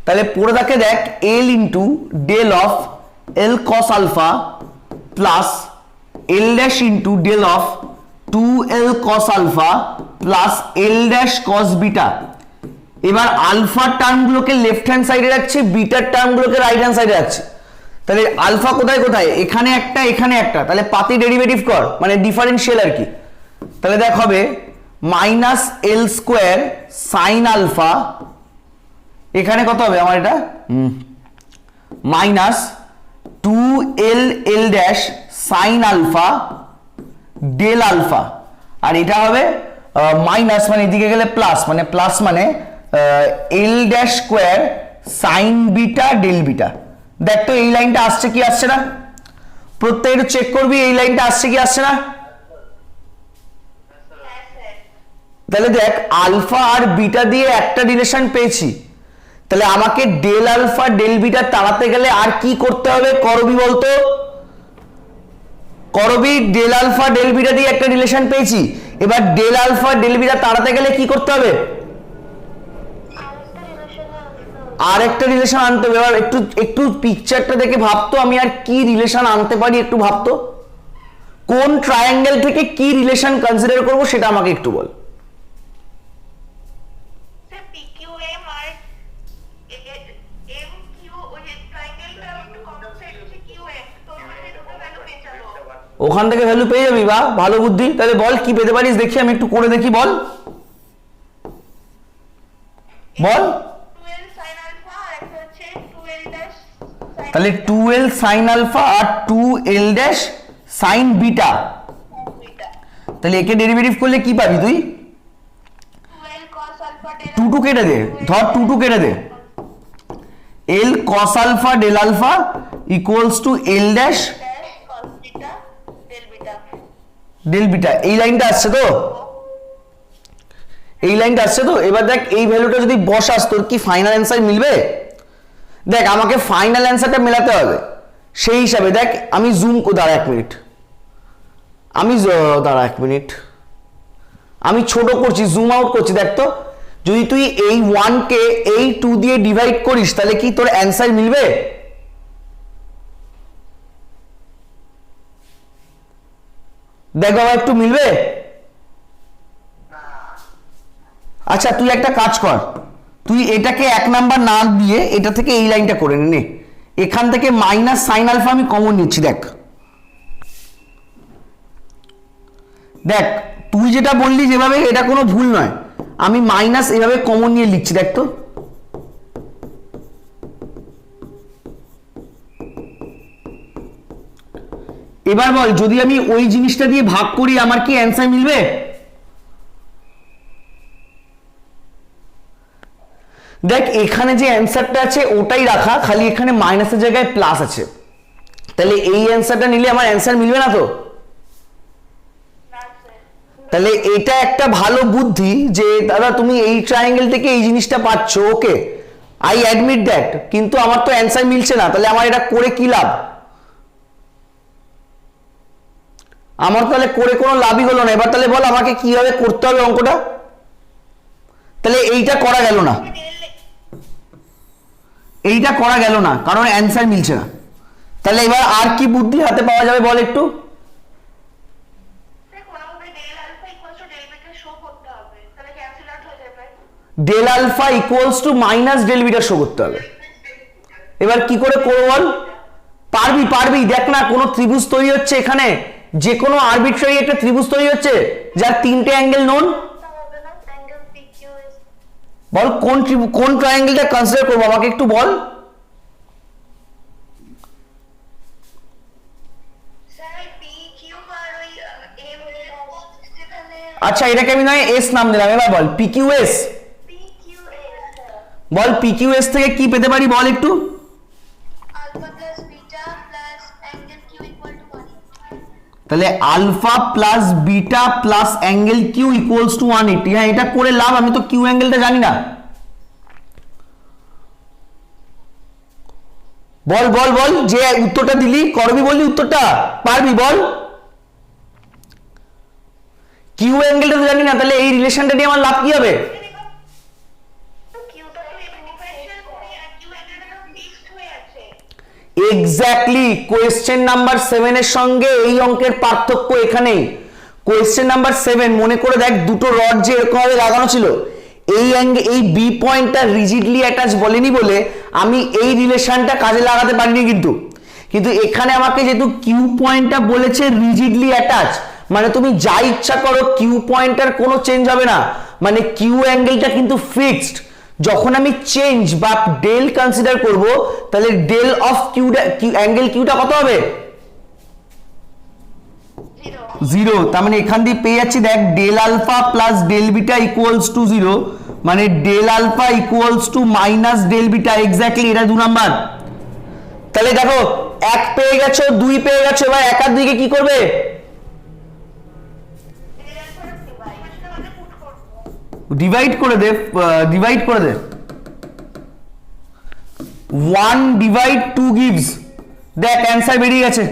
তাহলে পড়ে থাকে দেখ L into del of L cos alpha plus L dash into del of 2L cos alpha plus L dash cos beta. এবার আলফার টার্মগুলোকে লেফট হ্যান্ড সাইডে রাখছি, বিটার টার্মগুলোকে রাইট হ্যান্ড সাইডে রাখছি। তাহলে আলফা কোথায় কোথায়, এখানে একটা এখানে একটা, তাহলে পাতি ডেরিভেটিভ কর, মানে ডিফারেন্সিয়াল আর কি। তাহলে দেখ হবে minus l square sine alpha, এখানে কত হবে আমার এটা minus 2l l dash sine alpha del alpha, আর এটা হবে মাইনাস মানে এদিকে গেলে প্লাস, মানে প্লাস মানে l dash square sine beta del beta. দেখ তো এই লাইনটা আসছে কি আসছে না, প্রত্যেকটা চেক করবি এই লাইনটা আসছে কি আসছে না। তাহলে দেখ আলফা আর বিটা দিয়ে একটা রিলেশন পেয়েছি, তাহলে আমাকে ডেল আলফা ডেল বিটা তাড়াতে গেলে আর কি করতে হবে করবি বলতো, করবি ডেল আলফা ডেল বিটা দিয়ে একটা রিলেশন পেয়েছি, এবার ডেল আলফা ডেল বিটা তাড়াতে গেলে কি করতে হবে, আর একটা রিলেশন আনতে হবে। এবার একটু একটু পিকচারটা দেখে ভাবতো আমি আর কি রিলেশন আনতে পারি, একটু ভাবতো কোন ট্রায়াঙ্গেল থেকে কি রিলেশন কনসিডার করব সেটা আমাকে একটু বল। ওখান থেকে ভ্যালু পেয়ে যাবি, বা ভালো বুদ্ধি। তাহলে বল কি পেতে পারিস দেখি, আমি একটু করে দেখি, বল বল। তাহলে 2l সাইন আলফা আর 2l ড্যাশ সাইন বিটা, তাহলে একে ডেরিভেটিভ করলে কি পাবি তুই, 2 কেটে দে, ধর 2 কেটে দে, l cos alpha del alpha equals to l dash del beta. এই লাইনটা আসছে তো, এই লাইনটা আসছে তো। এবার দেখ এই ভ্যালুটা যদি বসাস তোর কি ফাইনাল অ্যান্সার মিলবে। দেখ আমাকে ফাইনাল অ্যান্সারটা মেলাতে হবে, সেই হিসাবে দেখ আমি জুম দাঁড়া এক মিনিট, দাঁড়া এক মিনিট, আমি ছোট করছি, জুম আউট করছি। দেখ তো যদি তুই এই 1 কে এই 2 দিয়ে ডিভাইড করিস তাহলে কি তোর অ্যান্সার মিলবে, দেখ বাবা একটু মিলবে। আচ্ছা তুই একটা কাজ কর, তুই এটাকে 1 নাম্বার না দিয়ে এটা থেকে এই লাইনটা করে নে, এখান থেকে মাইনাস সাইন আলফা আমি কমন নিচ্ছি। দেখ দেখ তুই যেটা বললি যেভাবে এটা কোনো ভুল নয়, আমি মাইনাস এভাবে কমন নিয়ে লিখছি। দেখ তো এবার বল যদি আমি ওই জিনিসটা দিয়ে ভাগ করি আমার কি অ্যান্সার মিলবে। দেখ এখানে যে অ্যান্সারটা আছে ওটাই রাখা, খালি এখানে মাইনাসের জায়গায় প্লাস আছে, তাহলে এই অ্যান্সারটা নিলে আমার অ্যান্সার মিলবে না তো। তাহলে এটা একটা ভালো বুদ্ধি যে দাদা তুমি এই ট্রায়াঙ্গেল থেকে এই জিনিসটা পাচ্ছ, ওকে আই অ্যাডমিট দ্যাট, কিন্তু আমার তো অ্যান্সার মিলছে না, তাহলে আমার এটা করে কি লাভ, আমার তাহলে করে কোনো লাভই হলো না। এবার তাহলে বল আমাকে কিভাবে করতে হবে অঙ্কটা। তাহলে এইটা করা গেল না, এইটা করা গেল না কারণ অ্যান্সার মিলছে না। তাহলে এবার আর কি বুদ্ধি হাতে পাওয়া যাবে বল একটু। Del alpha equals to minus del beta show করতে হবে। এবার কি করে করবো বল, পারবি পারবি। দেখ না কোনো ত্রিভুজ তৈরি হচ্ছে এখানে, যে কোনো আরবিট্রারি একটা ত্রিভুজ তৈরি হচ্ছে যার 3টে অ্যাঙ্গেল নোন। বল কোন ট্রায়াঙ্গেলটা কনসিডার করবো আমাকে একটু বল। আচ্ছা এটাকে আমি নয় এস নাম দিলাম, এবার বল পিকিউএস। বল পিকিউএস থেকে কি পেতে পারি বল একটু। তাহলে alpha plus beta plus angle Q equals to 180। হ্যাঁ এটা করে লাভ, আমি তো কিউ অ্যাঙ্গেলটা জানি না। বল বল বল যে উত্তরটা দিলি করবি বললি উত্তরটা পারবি বল। কিউ অ্যাঙ্গেলটা তো জানি না, তাহলে এই রিলেশনটা নিয়ে আমার লাভ কি হবে। এক্স্যাক্টলি কোয়েশ্চেন নাম্বার 7 এর সঙ্গে এই অঙ্কের পার্থক্য এখানেই। কোয়েশ্চেন নাম্বার 7 মনে করে দেখ, দুটো রড যে এরকম ভাবে লাগানো ছিল, এই বি পয়েন্টটা রিজিডলি অ্যাটাচ বলেনি বলে আমি এই রিলেশনটা কাজে লাগাতে পারিনি, কিন্তু এখানে আমাকে যেহেতু কিউ পয়েন্টটা বলেছে রিজিডলি অ্যাটাচ, মানে তুমি যা ইচ্ছা করো কিউ পয়েন্টার কোনো চেঞ্জ হবে না, মানে কিউ অ্যাঙ্গেলটা কিন্তু ফিক্সড। যখন আমি চেঞ্জ বা ডেল কনসিডার করব তাহলে ডেল অফ কিউটা অ্যাঙ্গেল কিউটা কত হবে? 0। তার মানে এখান দিয়ে পেয়ে যাচ্ছি দেখ del alpha plus del beta equals to 0, মানে del alpha equals to minus del beta, exactly এটা 2 নাম্বার। তাহলে দেখো 1 পেয়ে গেছো, 2 পেয়ে গেছো, এবার এক আর দুইকে কি করবে? ডিভাইড করে দে, 1 ডিভাইড 2 গিভস, দেখ অ্যান্সার বেরিয়ে গেছে।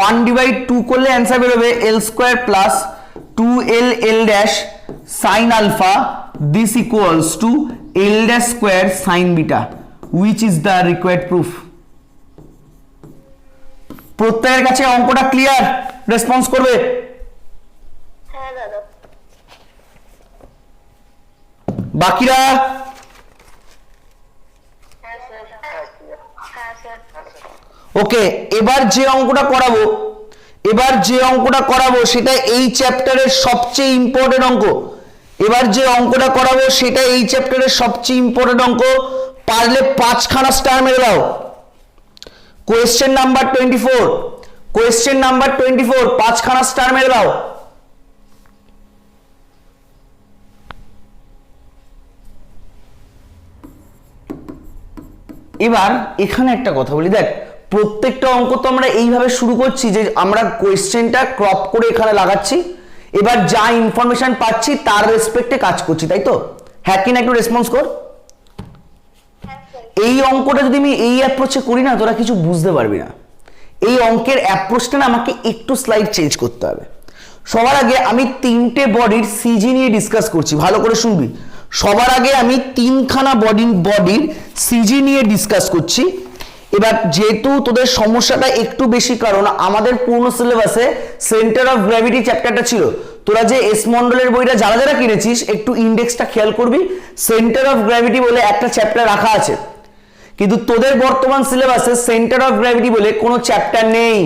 1 ডিভাইড 2 করলে অ্যান্সার বেরোবে l square plus 2l l dash sine alpha, this equals to l dash square sine beta, which is the required proof. প্রত্যেকের কাছে অঙ্কটা ক্লিয়ার? রেসপন্স করবে? হ্যাঁ দাদা। বাকিরা? হ্যাঁ স্যার। হ্যাঁ স্যার। ওকে, এবার যে অঙ্কটা করাবো সেটা এই চ্যাপ্টারের সবচেয়ে ইম্পর্টেন্ট অঙ্ক। পারলে 5খানা স্টার মেরে দাও। কোয়েশ্চেন নাম্বার 24, 5খানা স্টার মেরে দাও। এবার এখানে একটা কথা বলি, দেখ প্রত্যেকটা অঙ্ক তো আমরা এইভাবে শুরু করছি যে আমরা কোয়েশ্চেনটা ক্রপ করে এখানে লাগাচ্ছি, এবার যা ইনফরমেশন পাচ্ছি তার রেসপেক্টে কাজ করছি, তাই তো? হ্যাঁ কি না, একটু রেসপন্স কর। এই অঙ্কটা যদি আমি এই অ্যাপ্রোচে করি না, তোরা কিছু বুঝতে পারবি না। এই অঙ্কের অ্যাপ্রোচটা না আমাকে একটু স্লাইড চেঞ্জ করতে হবে। সবার আগে আমি 3টে বডির সিজি নিয়ে ডিসকাস করছি, ভালো করে শুনবি। সবার আগে আমি 3খানা বডির সিজি নিয়ে ডিসকাস করছি। এবার যেহেতু তোদের সমস্যাটা একটু বেশি, কারণ আমাদের পূর্ণ সিলেবাসে সেন্টার অফ গ্র্যাভিটি চ্যাপ্টারটা ছিল। তোরা যে এস মন্ডলের বইটা যারা যারা কিনেছিস একটু ইন্ডেক্সটা খেয়াল করবি, সেন্টার অফ গ্র্যাভিটি বলে একটা চ্যাপ্টার রাখা আছে, কিন্তু তোদের বর্তমান সিলেবাসে সেন্টার অফ গ্র্যাভিটি বলে কোনো চ্যাপ্টার নেই।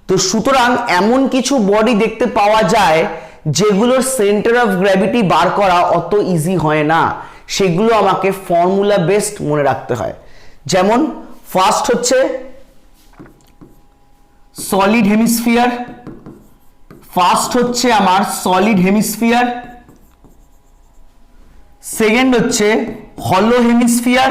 তো সুতরাং এমন কিছু বডি দেখতে পাওয়া যায় যেগুলোর সেন্টার অফ গ্র্যাভিটি বার করা অত ইজি হয় না, সেগুলো আমাকে ফর্মুলা বেসড মনে রাখতে হয়। যেমন ফার্স্ট হচ্ছে সলিড হেমিস্ফিয়ার, সেকেন্ড হচ্ছে হলো হেমিস্ফিয়ার,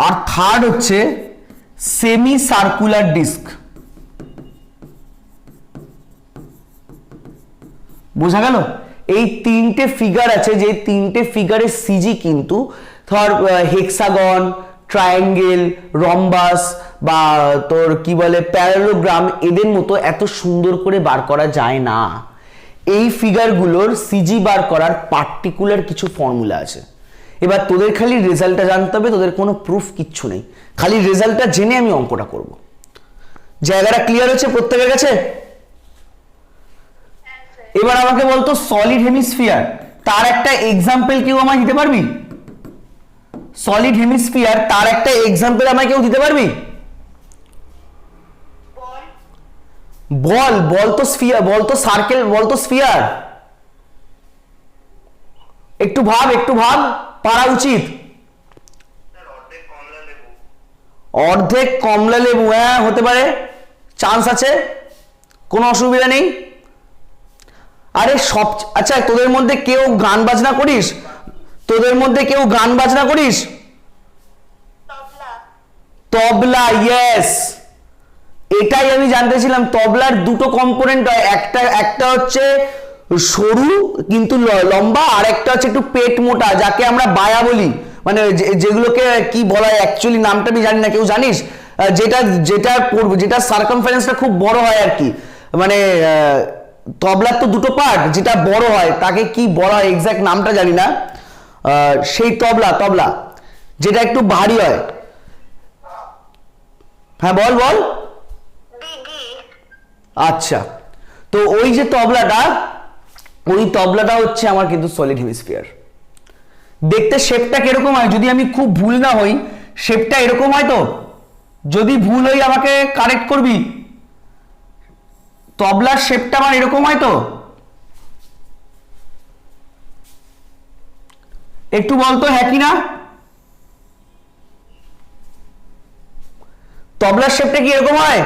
আর থার্ড হচ্ছে সেমি সার্কুলার ডিস্ক। বোঝা গেল? এই 3টে ফিগার আছে, যে 3টে ফিগারের সিজি কিন্তু ধর হেক্সাগন, ট্রায়াঙ্গেল, রম্বাস বা তোর কি বলে প্যারালোগ্রাম, এদের মতো এত সুন্দর করে বার করা যায় না। এই ফিগারগুলোর সিজি বার করার পার্টিকুলার কিছু ফর্মুলা আছে। এবার তোদের খালি রেজাল্টটা জানতে হবে, তোদের কোনো প্রুফ কিচ্ছু নেই, খালি রেজাল্টটা জেনে আমি অঙ্কটা করব। জায়গাটা ক্লিয়ার হচ্ছে প্রত্যেকের কাছে? এবার আমাকে বলতো সলিড হেমিস্ফিয়ার, তার একটা এক্সাম্পল কেউ আমায় দিতে পারবি? সলিড হেমিস্ফিয়ার তার একটা এক্সাম্পল আমায় কেউ দিতে পারবি? বল তো স্ফিয়ার, বল তো সার্কেল, বল তো স্ফিয়ার। একটু ভাব, পারা উচিত। অর্ধেক কমলা লেবু, হ্যাঁ হতে পারে, চান্স আছে, কোনো অসুবিধা নেই। আরে আচ্ছা তোদের মধ্যে কেউ গান বাজনা করিস? তবলা, ইয়েস, এটাই আমি জানতে ছিলাম। তবলার দুটো কম্পোনেন্ট হয়, একটা হচ্ছে সরু কিন্তু লম্বা, আর একটা হচ্ছে একটু পেট মোটা, যাকে আমরা বায়া বলি, মানে যেগুলোকে কি বলা হয় অ্যাকচুয়ালি নামটা আমি জানি না, কেউ জানিস? যেটা সার্কামফারেন্সটা খুব বড় হয় আর কি, মানে তবলার তো দুটো পার্ট, যেটা বড় হয় তাকে কি বলা হয় এক্সাক্ট নামটা জানি না, সেই তবলা যেটা একটু ভারী হয়। হ্যাঁ বল। আচ্ছা, তো ওই যে তবলাটা হচ্ছে আমার কিন্তু সলিড হেমিস্ফিয়ার। দেখতে শেপটা কিরকম হয়, যদি আমি খুব ভুল না হই শেপটা এরকম হয়। তো যদি ভুল হই আমাকে কারেক্ট করবি। তবলার শেপটা আমার এরকম হয় তো, একটু বলতো হ্যাঁ কি না? তবলার শেপটা কি এরকম হয়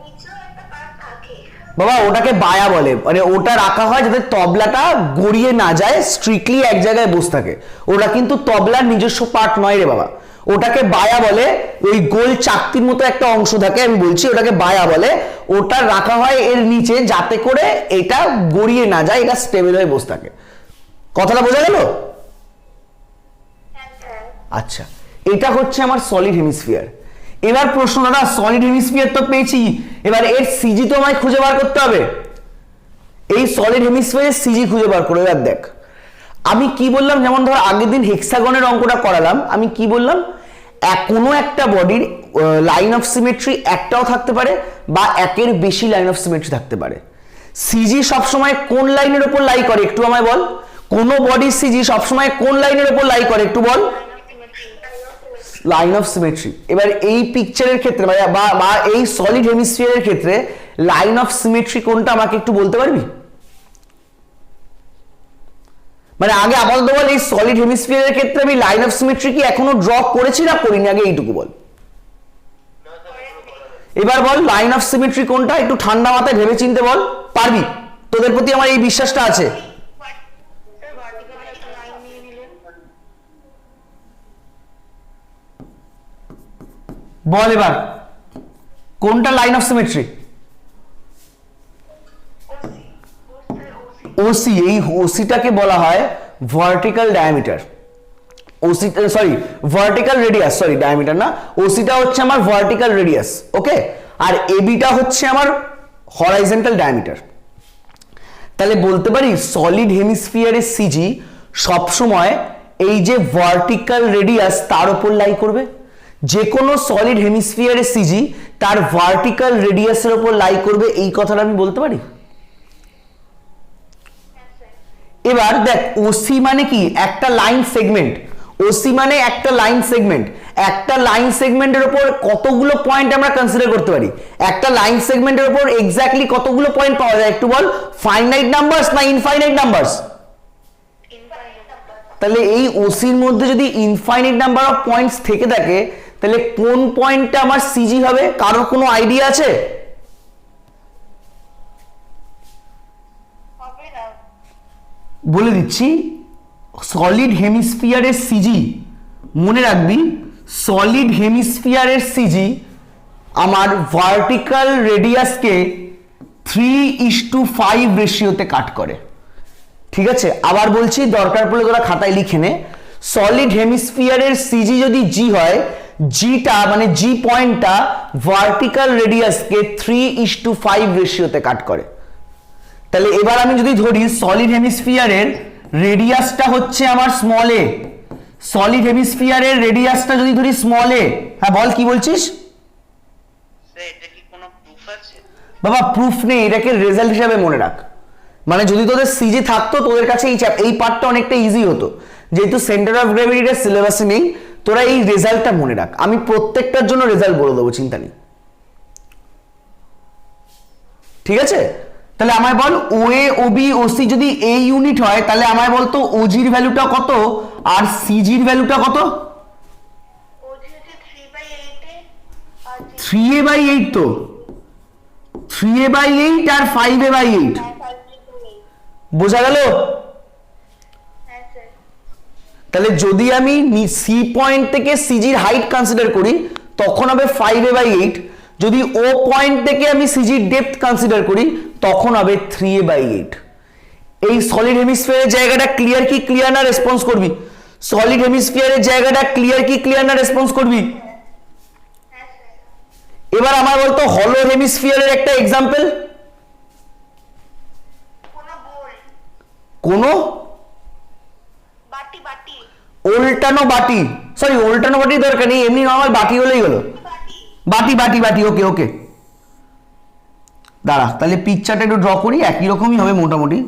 নিচেও একটা পার্ট থাকে। বাবা? ওটাকে বায়া বলে, মানে ওটা রাখা হয় যাতে তবলাটা গড়িয়ে না যায়, স্ট্রিক্টলি এক জায়গায় বসে থাকে। ওটা কিন্তু তবলার নিজস্ব পার্ট নয় রে বাবা, ওটাকে বায়া বলে। ওই গোল চাকতির মতো একটা অংশ থাকে, আমি বলছি ওটাকে বায়া বলে। ওটা রাখা হয় এর নিচে যাতে করে এটা গড়িয়ে না যায়, এটা স্টেবল হয়ে বসে থাকে। কথাটা বোঝা গেল? আচ্ছা, এটা হচ্ছে আমার সলিড হেমিস্ফিয়ার। এবার প্রশ্ন, দাদা সলিড হেমিস্ফিয়ার তো পেয়েছি, এবার এর সিজি তো আমায় খুঁজে বার করতে হবে। এই সলিড হেমিস্ফিয়ারের সিজি খুঁজে বার করে। এবার দেখ আমি কি বললাম, যেমন ধর আগের দিন হেক্সাগনের অঙ্কটা করালাম, আমি কি বললাম, কোনো একটা বডির লাইন অফ সিমেট্রি একটাও থাকতে পারে বা একের বেশি লাইন অফ সিমেট্রি থাকতে পারে। সিজি সবসময় কোন লাইনের উপর লাই করে একটু আমায় বল? কোন বডির সিজি সবসময় কোন লাইনের উপর লাই করে একটু বল? Line of symmetry. এবার এই পিকচারের ক্ষেত্রে বা এই সলিড হেমিস্ফিয়ারের ক্ষেত্রে লাইন অফ সিমেট্রি কোনটা আমাকে একটু বলতে পারবি? মানে আগে আপাতত বল, এই সলিড হেমিস্ফিয়ারের ক্ষেত্রে আমি লাইন অফ সিমেট্রি কি এখনো ড্র করেছি না করিনি, আগে এইটুকু বল। এবার বল লাইন অফ সিমেট্রি কোনটা, একটু ঠান্ডা মাথায় ভেবে চিনতে বল। পারবি, তোদের প্রতি আমার এই বিশ্বাসটা আছে। বল এবার কোনটা লাইন অফ সিমেট্রি? ওসি। এই ওসিটাকে বলা হয় vertical diameter. OC sorry vertical radius, sorry diameter না, ওসিটা হচ্ছে আমার ভার্টিক্যাল রেডিয়াস, ওকে। আর এবিটা হচ্ছে আমার হরাইজন্টাল ডায়ামিটার। তাহলে বলতে পারি সলিড হেমিস্ফিয়ারের সিজি সবসময় এই যে ভার্টিক্যাল রেডিয়াস তার উপর লাই করবে। যে কোনো সলিড হেমিস্ফিয়ারের সিজি তার ভার্টিক্যাল রেডিয়াসের উপর লাই করবে, এই কথাটা আমি বলতে পারি। এবার দেখ ওসি মানে কি, একটা লাইন সেগমেন্ট। ওসি মানে একটা লাইন সেগমেন্ট। একটা লাইন সেগমেন্টের উপর কতগুলো পয়েন্ট আমরা কনসিডার করতে পারি? একটা লাইন সেগমেন্টের উপর এক্স্যাক্টলি কতগুলো পয়েন্ট পাওয়া যায় একটু বল? ফাইনাইট নাম্বারস না ইনফাইনাইট নাম্বারস? তাহলে এই ওসির মধ্যে যদি ইনফাইনাইট নাম্বার অফ পয়েন্টস থেকে থাকে, তাহলে কোন পয়েন্টটা আমার সিজি হবে? কারোর কোনো আইডিয়া আছে? বলে দিচ্ছি, সলিড হেমিস্ফিয়ারের সিজি মনে রাখবি, সলিড হেমিস্ফিয়ারের সিজি আমার ভার্টিক্যাল রেডিয়াসকে 3:5 রেশিওতে কাট করে। ঠিক আছে, আবার বলছি, দরকার পড়লে তোরা খাতায় লিখে নে। সলিড হেমিস্ফিয়ারের সিজি যদি জি হয়, জিটা মানে জি পয়েন্টটা ভার্টিক্যাল রেডিয়াসকে 3:5 রেশিওতে কাট করে। তাহলে এবার আমি যদি ধরি সলিড হেমিস্ফিয়ারের রেডিয়াসটা হচ্ছে আমার স্মল এ, সলিড হেমিস্ফিয়ারের রেডিয়াসটা যদি ধরি স্মল এ, হ্যাঁ বল কি বলছিস? এটা কি কোনো প্রুফ আছে? বাবা প্রুফ নেই, এটাকে রেজাল্ট হিসাবে মনে রাখ। মানে যদি তোদের সিজি থাকতো তোদের কাছে এই পার্টটা অনেকটা ইজি হতো, যেহেতু সেন্টার অফ গ্র্যাভিটিটা সিলেবাসে নেই, তোরা এই রেজাল্টটা মনে রাখ। আমি প্রত্যেকটার জন্য রেজাল্ট বলে দেবো, চিন্তা নেই। ঠিক আছে, তাহলে আমায় বল ওএ ওবি ওসি যদি এ ইউনিট হয়, তাহলে আমায় বলতো ওজির ভ্যালুটা কত আর সিজির ভ্যালুটা কত? 3a/8 তো 3a/8 আর 5a/8 বোঝা গেল? তাহলে যদি আমি সি পয়েন্ট থেকে সিজির হাইট কনসিডার করি তখন হবে 5a/8, যদি ও পয়েন্ট থেকে আমি সিজির ডেপথ কনসিডার করি তখন হবে 3a/8। এই সলিড হেমিস্ফিয়ারের জায়গাটা ক্লিয়ার কি ক্লিয়ার না রেসপন্স করবি? সলিড হেমিস্ফিয়ারের জায়গাটা ক্লিয়ার কি ক্লিয়ার না রেসপন্স করবি? এবার আমার বলতো হলো হেমিস্ফিয়ারের একটা এক্সাম্পল। কোনো উল্টানো বাটি, সরি উল্টানো বাটির দরকার নেই, এমনি নরমাল বাটি হলেই হলো। বাটি বাটি বাটি, ওকে ওকে। দাঁড়া, তাহলে পিকচারটা একটু ড্র করি, একই রকমই হবে মোটামুটি।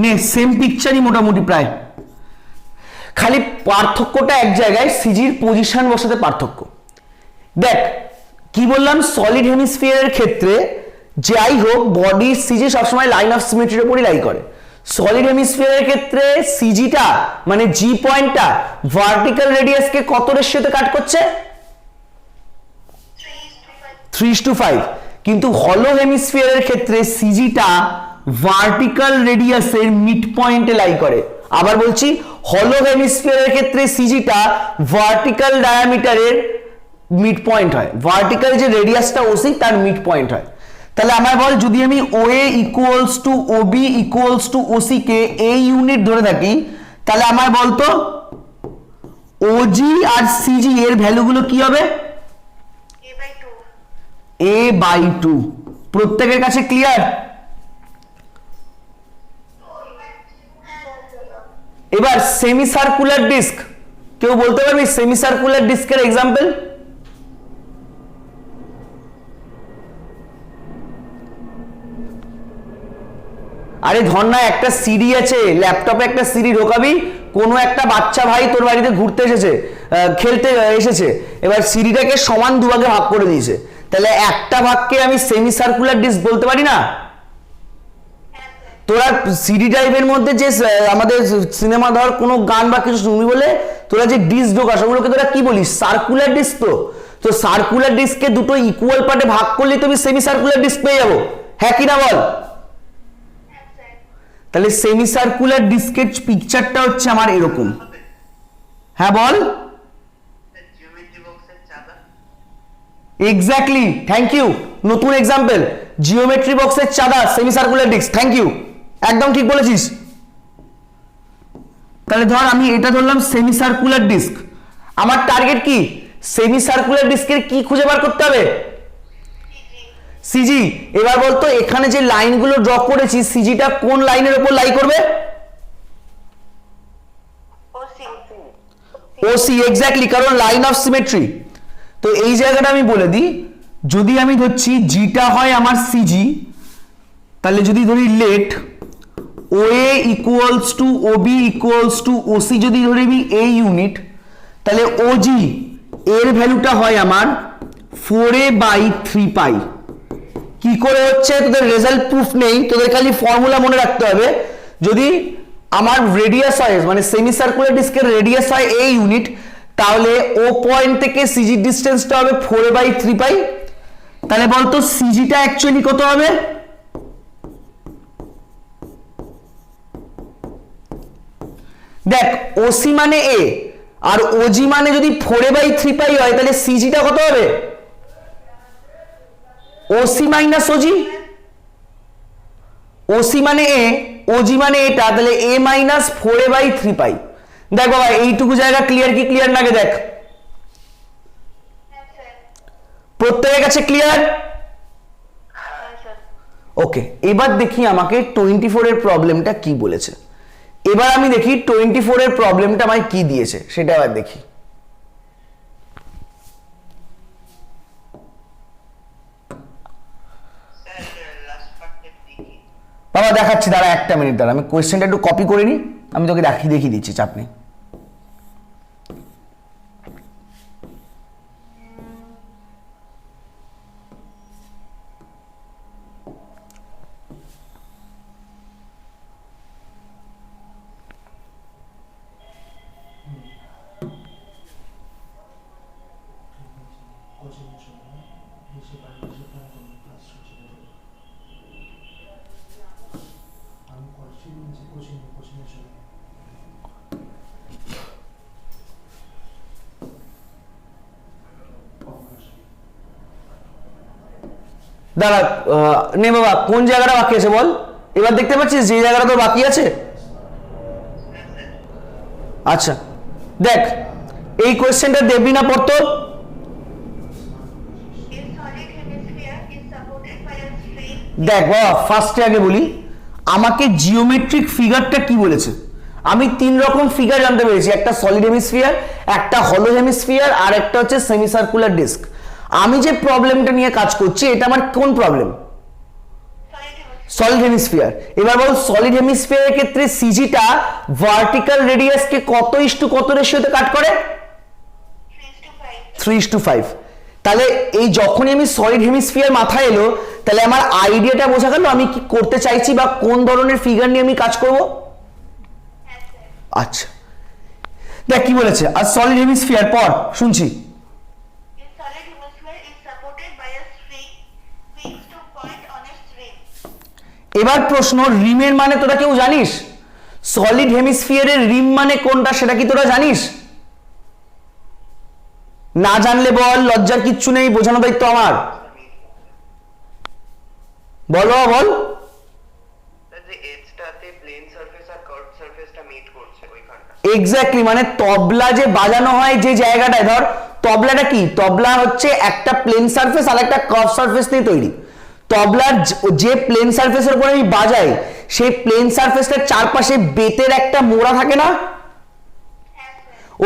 নে সেম পিকচারই মোটামুটি প্রায়, খালি পার্থক্যটা এক জায়গায়, সিজির পজিশন বসাতে পার্থক্য। দেখ কি বললাম, সলিড হেমিস্ফিয়ারের ক্ষেত্রে যাই হোক বডির সিজি সবসময় লাইন অফ সিমেট্রির উপরই লাই করে। সলিড হেমিস্ফিয়ারের ক্ষেত্রে সিজিটা মানে জি পয়েন্টটা ভার্টিক্যাল রেডিয়াসকে কত রেশিওতে কাট করছে? 3:5। কিন্তু হলো হেমিস্ফিয়ারের ক্ষেত্রে সিজিটা ভার্টিক্যাল রেডিয়াসের মিড পয়েন্টে লাই করে। আবার বলছি, হলো হেমিস্ফিয়ারের ক্ষেত্রে সিজিটা ভার্টিক্যাল ডায়ামিটারের মিড পয়েন্ট হয়, ভার্টিক্যাল যে রেডিয়াসটা ওসি তার মিড পয়েন্ট হয়। তাহলে আমার বল, যদি আমি OA equals to OB equals to OC কে এ ইউনিট ধরে থাকি, তাহলে আমার বলতো ওজি আর সিজি এর ভ্যালুগুলো কি হবে? a/2। প্রত্যেকের কাছে ক্লিয়ার? এবার সেমি সার্কুলার ডিস্ক, কেউ বলতে পারবি সেমি সার্কুলার ডিস্কের এক্সাম্পল? আরে ধর না একটা সিডি আছে, ল্যাপটপে একটা সিডি ঢোকাবি, কোনো একটা বাচ্চা ভাই তোর বাড়িতে ঘুরতে এসেছে, খেলতে এসেছে, এবার সিডিটাকে সমান দুভাগে ভাগ করে দিয়েছে, তাহলে একটা ভাগকে আমি সেমি সার্কুলার ডিস্ক বলতে পারি না? তোরা সিডি টাইপের মধ্যে যে আমাদের সিনেমা ধর কোনো গান বা কিছু শুনবি বলে তোরা যে ডিস্ক ঢোকাস ওগুলোকে তোরা কি বলিস? Circular disc. তো সার্কুলার ডিস্ককে দুটো ইকুয়াল পার্টে ভাগ করলে তুমি সেমি সার্কুলার ডিস্ক পেয়ে যাবো, হ্যাঁ কি না বল? তাহলে সেমি সার্কুলার ডিস্কের পিকচারটা হচ্ছে আমার এরকম। হ্যাঁ বল। Exactly, thank you. নতুন এক্সাম্পল, জিওমেট্রি বক্সের চাঁদা semi circular disc. Thank you, একদম ঠিক বলেছিস। তাহলে ধর আমি এটা ধরলাম সেমি সার্কুলার ডিস্ক, আমার টার্গেট কি? সেমি সার্কুলার ডিস্কের কি খুঁজে বার করতে হবে? সিজি। এবার বলতো এখানে যে লাইনগুলো ড্র করেছি সিজিটা কোন লাইনের উপর লাই করবে? ওসি, এক্স্যাক্টলি, কারণ লাইন অফ সিমেট্রি। তো এই জায়গাটা আমি বলে দিই, যদি আমি ধরছি জিটা হয় আমার সিজি, তাহলে যদি ধরি let OA equals to OB equals to OC যদি ধরি আমি এই ইউনিট, তাহলে ওজি এর ভ্যালুটা হয় আমার 4a/3π। কি করে হচ্ছে তোদের রেজাল্ট প্রুফ নেই, তোদের খালি ফর্মুলা মনে রাখতে হবে। যদি আমার রেডিয়াস হয় মানে সেমি সার্কুলার ডিস্কের রেডিয়াস হয় a ইউনিট, তাহলে ও পয়েন্ট থেকে সিজি ডিসটেন্সটা হবে 4a/3π। তাহলে বলতো সিজিটা অ্যাকচুয়ালি কত হবে? দেখ ওসি মানে এ আর ওজি মানে যদি 4a/3π হয় তাহলে সিজিটা কত হবে? OC minus OG. ওসি মানে এ, ওজি মানে এটা, তাহলে a মাইনাস 4a/3π। দেখ বাবা এইটুকু জায়গা ক্লিয়ার কি ক্লিয়ার নাকি? দেখ প্রত্যেকের কাছে ক্লিয়ার? ওকে, এবার দেখি আমাকে 24 এর প্রবলেমটা কি বলেছে। এবার আমি দেখি 24 এর প্রবলেমটা আমায় কি দিয়েছে সেটা এবার দেখি। বাবা দেখাচ্ছি, দাঁড়া একটা মিনিট দাঁড়া, আমি কোয়েশ্চেনটা একটু কপি করে নিই, আমি তোকে দেখিয়ে দিচ্ছি, চাপ নেই। দাঁড়া, নে বাবা কোন জায়গাটা বাকি আছে বল। এবার দেখতে পাচ্ছিস যে জায়গাটা তো বাকি আছে? আচ্ছা দেখ এই কোয়েশ্চেনটা দেবি না পড়তো। দেখ বাবা ফার্স্টে আগে বলি আমাকে জিওমেট্রিক ফিগারটা কি বলেছে। আমি তিন রকম ফিগার জানতে পেরেছি, একটা সলিড হেমিস্ফিয়ার, একটা হলো হেমিস্ফিয়ার, আর একটা হচ্ছে সেমি সার্কুলার ডিস্ক। আমি যে প্রবলেমটা নিয়ে কাজ করছি এটা আমার কোন প্রবলেম? Solid hemisphere. এবার বল সলিড হেমিস্ফিয়ারের ক্ষেত্রে সিজিটা ভার্টিক্যাল রেডিয়াসকে কত ইস্টু কত রেশিওতে কাট করে? 3:5। তাহলে এই যখনই আমি সলিড হেমিস্ফিয়ার মাথায় এলো, তাহলে আমার আইডিয়াটা বোঝা গেল আমি কি করতে চাইছি বা কোন ধরনের ফিগার নিয়ে আমি কাজ করব। আচ্ছা দেখ কি বলেছে, আর সলিড হেমিস্ফিয়ার পর শুনছি। এবার প্রশ্ন, রিমের মানে তোরা কেউ জানিস? সলিড হেমিস্ফিয়ারের রিম মানে কোনটা সেটা কি তোরা জানিস? না জানলে বল, লজ্জার কিচ্ছু নেই, বোঝানো দায়িত্ব আমার। বলো বল। এক্স্যাক্টলি, মানে তবলা যে বাজানো হয় যে জায়গাটায়, ধর তবলাটা কি, তবলা হচ্ছে একটা প্লেন সারফেস আর একটা কার্ভ সারফেস নিয়ে তৈরি। তবলার যে প্লেন সারফেসের উপর আমি বাজাই, সেই প্লেন সারফেসটার চারপাশে বেতের একটা মোড়া থাকে না?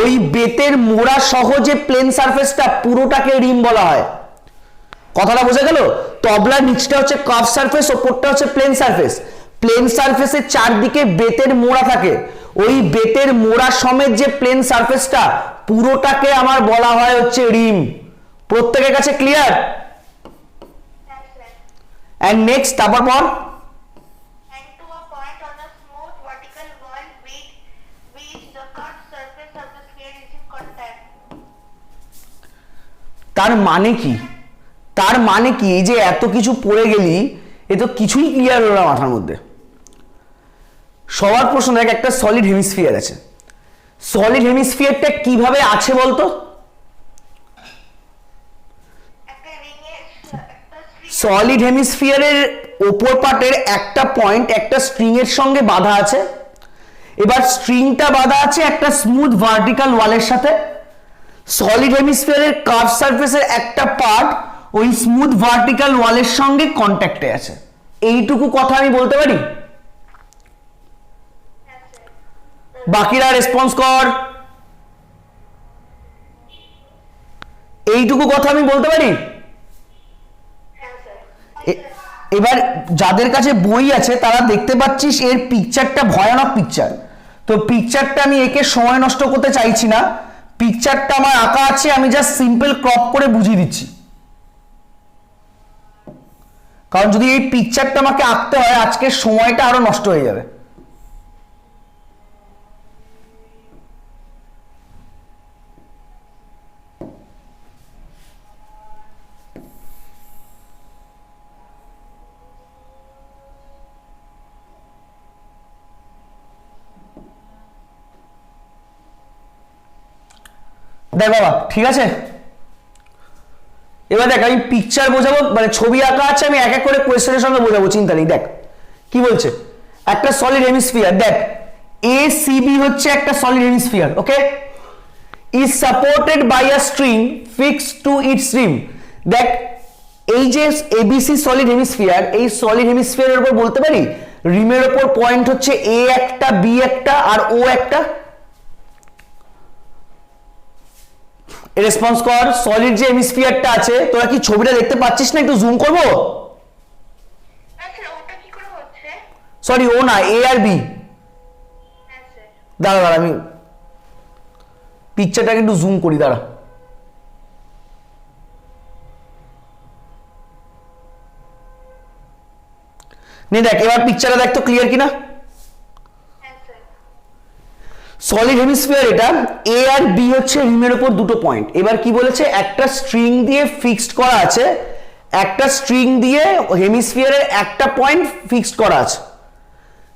ওই বেতের মোড়া সহ যে প্লেন সারফেসটা পুরোটাকে রিম বলা হয়। কথাটা বোঝা গেল? তবলার নিচটা হচ্ছে কার্ভ সারফেস, ওপরটা হচ্ছে প্লেন সারফেস। প্লেন সারফেসের চারদিকে বেতের মোড়া থাকে, ওই বেতের মোড়া সমেত যে প্লেন সারফেসটা পুরোটাকে আমার বলা হয় হচ্ছে রিম। প্রত্যেকের কাছে ক্লিয়ার? এন্ড নেক্সট তারপর পর তার মানে কি? তার মানে কি এই যে এত কিছু পড়ে গেলি, এ তো কিছুই ক্লিয়ার হলো না মাথার মধ্যে। সবার প্রশ্ন দেখ, একটা সলিড হেমিস্ফিয়ার আছে, সলিড হেমিস্ফিয়ারটা কিভাবে আছে বলতো? সলিড হেমিস্ফিয়ারের ওপর পার্টের একটা পয়েন্ট একটা স্ট্রিং এর সঙ্গে বাঁধা আছে। এবার স্ট্রিংটা বাঁধা আছে একটা স্মুথ ভার্টিক্যাল ওয়ালের সাথে। সলিড হেমিস্ফিয়ারের কার্ভ সারফেসের একটা পার্ট ওই স্মুথ ভার্টিক্যাল ওয়ালের সঙ্গে কন্ট্যাক্টে আছে। এইটুকু কথা আমি বলতে পারি? বাকিরা রেসপন্স কর। এইটুকু কথা আমি বলতে পারি? এবার যাদের কাছে বই আছে তারা দেখতে পাচ্ছিস এর পিকচারটা ভয়ানক পিকচার। তো পিকচারটা আমি একে সময় নষ্ট করতে চাইছি না, পিকচারটা আমার আঁকা আছে, আমি জাস্ট সিম্পল ক্রপ করে বুঝিয়ে দিচ্ছি। কারণ যদি এই পিকচারটা আমাকে আঁকতে হয় আজকে সময়টা আরো নষ্ট হয়ে যাবে। দেখ বাবা, ঠিক আছে? এবার দেখ আমি পিকচার বোঝাবো, মানে ছবি আঁকা আছে, আমি এক এক করে কোয়েশ্চেনের সঙ্গে বোঝাবো, চিন্তা নেই। দেখ কি বলছে, একটা সলিড হেমিস্ফিয়ার, দেখ এসিবি হচ্ছে একটা solid hemisphere, okay, is supported by a string fixed to its rim. দেখ এই যে এবিসি সলিড হেমিস্ফিয়ার, এই সলিড হেমিস্ফিয়ারের উপর বলতে পারি রিমের উপর পয়েন্ট হচ্ছে এ একটা, বি একটা আর ও একটা। রেসপন্স কর। সলিড যে হেমিস্ফিয়ারটা আছে, তোরা কি ছবিটা দেখতে পাচ্ছিস না? একটু জুম করবো? সরি ও না, এ আর বি। দাঁড়া দাঁড়া আমি পিকচারটাকে একটু জুম করি, দাঁড়া। নে দেখ এবার পিকচারটা দেখ তো ক্লিয়ার কিনা। সলিড হেমিস্ফিয়ার এটা, এ আর বি হচ্ছে রিমের উপর দুটো পয়েন্ট। এবার কি বলেছে, একটা স্ট্রিং দিয়ে ফিক্সড করা আছে, একটা স্ট্রিং দিয়ে হেমিস্ফিয়ারের একটা পয়েন্ট ফিক্সড করা আছে।